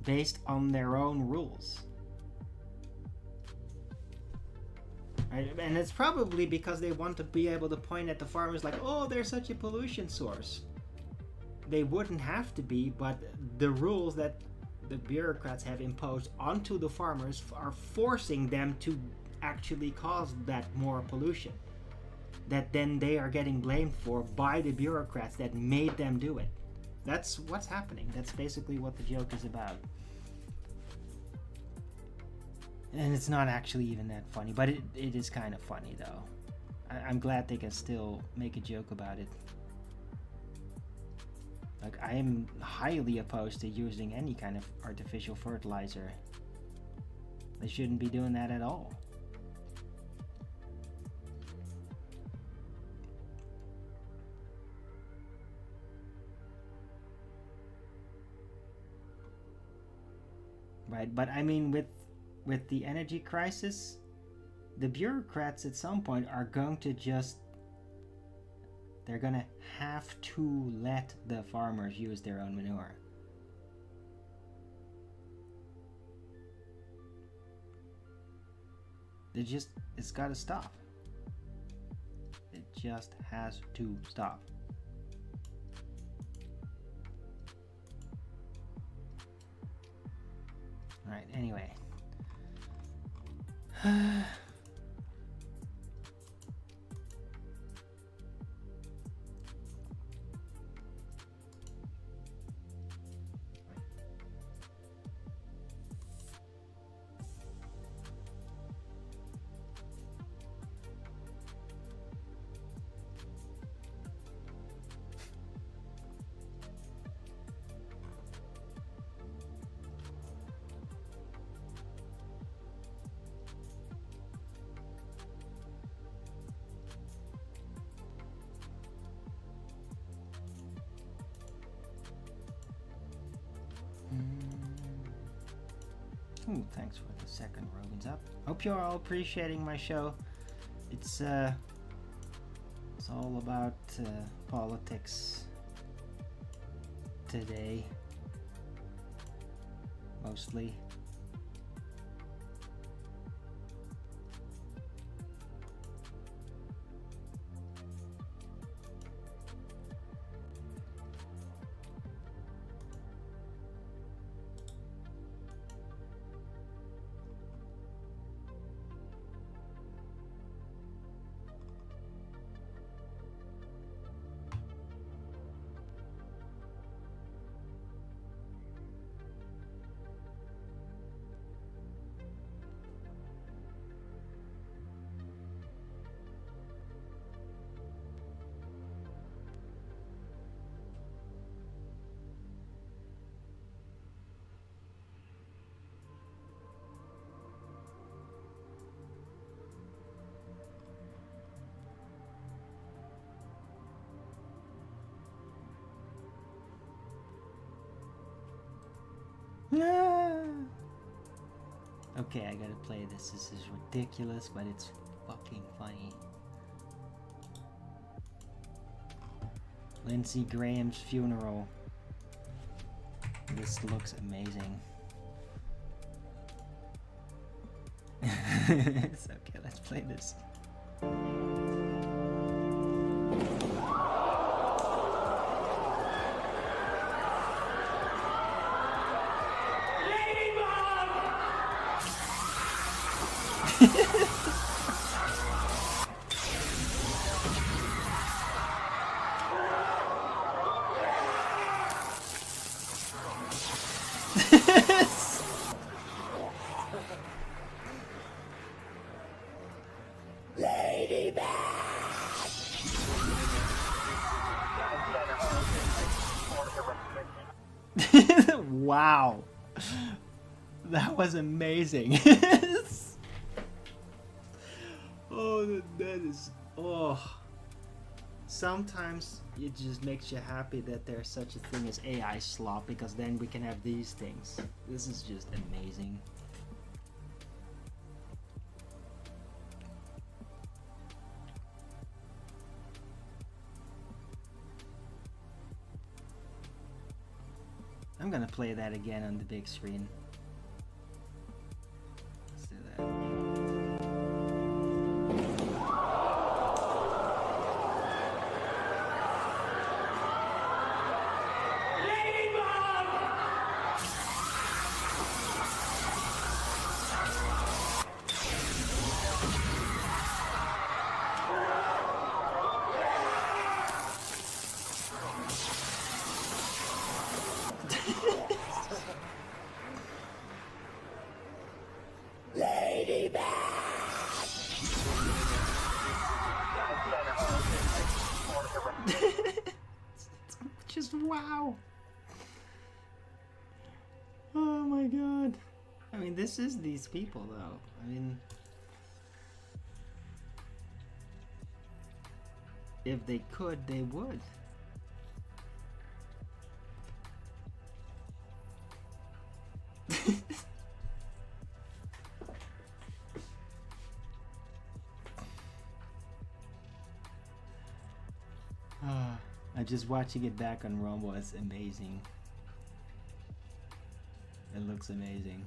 based on their own rules. Right? And it's probably because they want to be able to point at the farmers like, oh, they're such a pollution source. They wouldn't have to be, but the rules that the bureaucrats have imposed onto the farmers are forcing them to actually cause that more pollution. That then they are getting blamed for by the bureaucrats that made them do it. That's what's happening. That's basically what the joke is about. And it's not actually even that funny, but it is kind of funny though. I'm glad they can still make a joke about it. Like, I am highly opposed to using any kind of artificial fertilizer. They shouldn't be doing that at all. Right, but I mean, with the energy crisis, the bureaucrats at some point are going to just, they're gonna have to let the farmers use their own manure. It's gotta stop. It just has to stop. Alright, anyway. Ooh, thanks for the second Rogan's up. Hope you're all appreciating my show. It's all about politics today, mostly. Okay, I gotta play this. This is ridiculous, but it's fucking funny. Lindsey Graham's funeral. This looks amazing. It's okay, let's play this. Wow, that was amazing. Oh, that is, oh, sometimes it just makes you happy that there's such a thing as AI slop, because then we can have these things. This is just amazing. I'm gonna play that again on the big screen. Let's do that. just wow. Oh my god. I mean, this is these people though. I mean, if they could, they would. Just watching it back on Rumble is amazing. It looks amazing.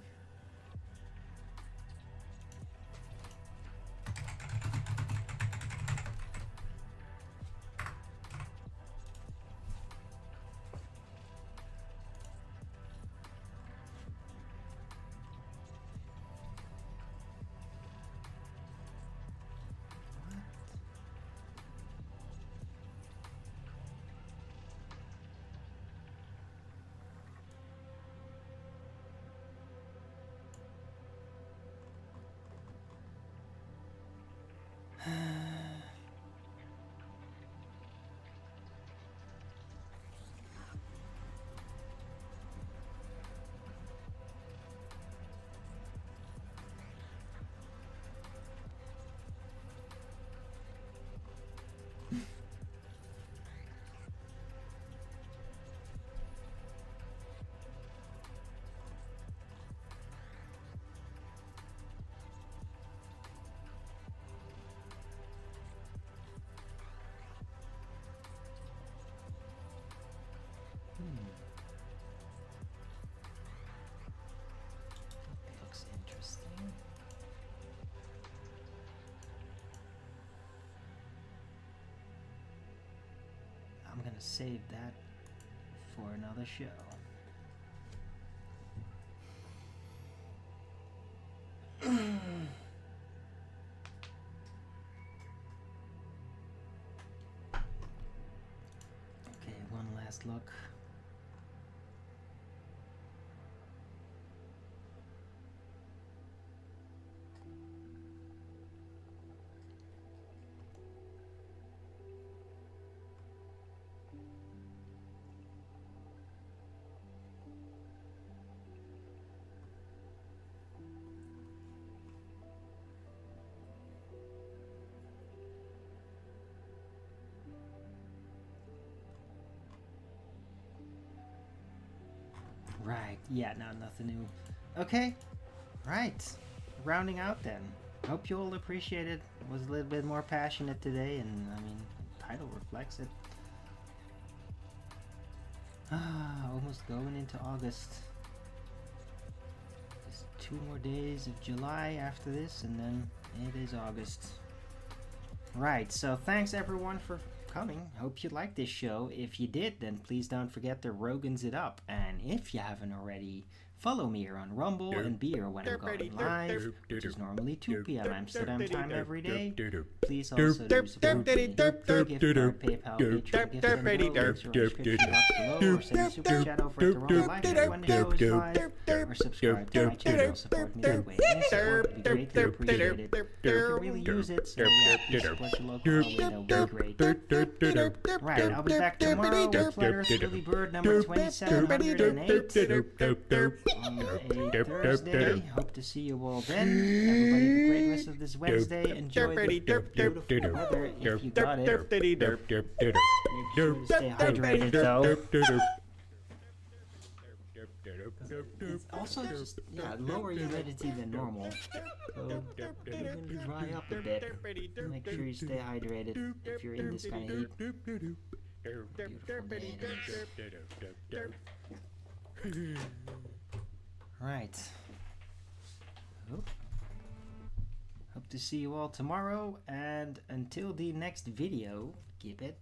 Looks interesting. I'm gonna save that for another show. Okay, one last look. Right, yeah, no, nothing new. Okay, right, rounding out then. Hope you all appreciate it. Was a little bit more passionate today, and I mean, the title reflects it. Almost going into August. Just 2 more days of July after this, and then it is August. Right, so thanks everyone for coming. Hope you liked this show. If you did, then please don't forget to Rogan's it up. And if you haven't already, follow me here on Rumble and be here when I'm going live, which is normally 2 p.m. Amsterdam time every day. Please also do support me. Gift card, PayPal, Patreon, gift and links are in the description box below, or send a super chat over at the Rumble live chat when the show is live, or subscribe to my channel. Support me that way. Any support would be greatly appreciated. You can really use it, so yeah, please support your local hallway, that would be great. Right, I'll be back tomorrow with Flat Earth Early Bird number 2708. On a Thursday. Hope to see you all then. Everybody have a great rest of this Wednesday. Enjoy the beautiful weather if you got it. Make sure to stay hydrated though. It's also just, yeah, lower humidity than normal. So you can dry up a bit. Make sure you stay hydrated if you're in this kind of heat. Beautiful day. Right. Hope to see you all tomorrow, and until the next video, keep it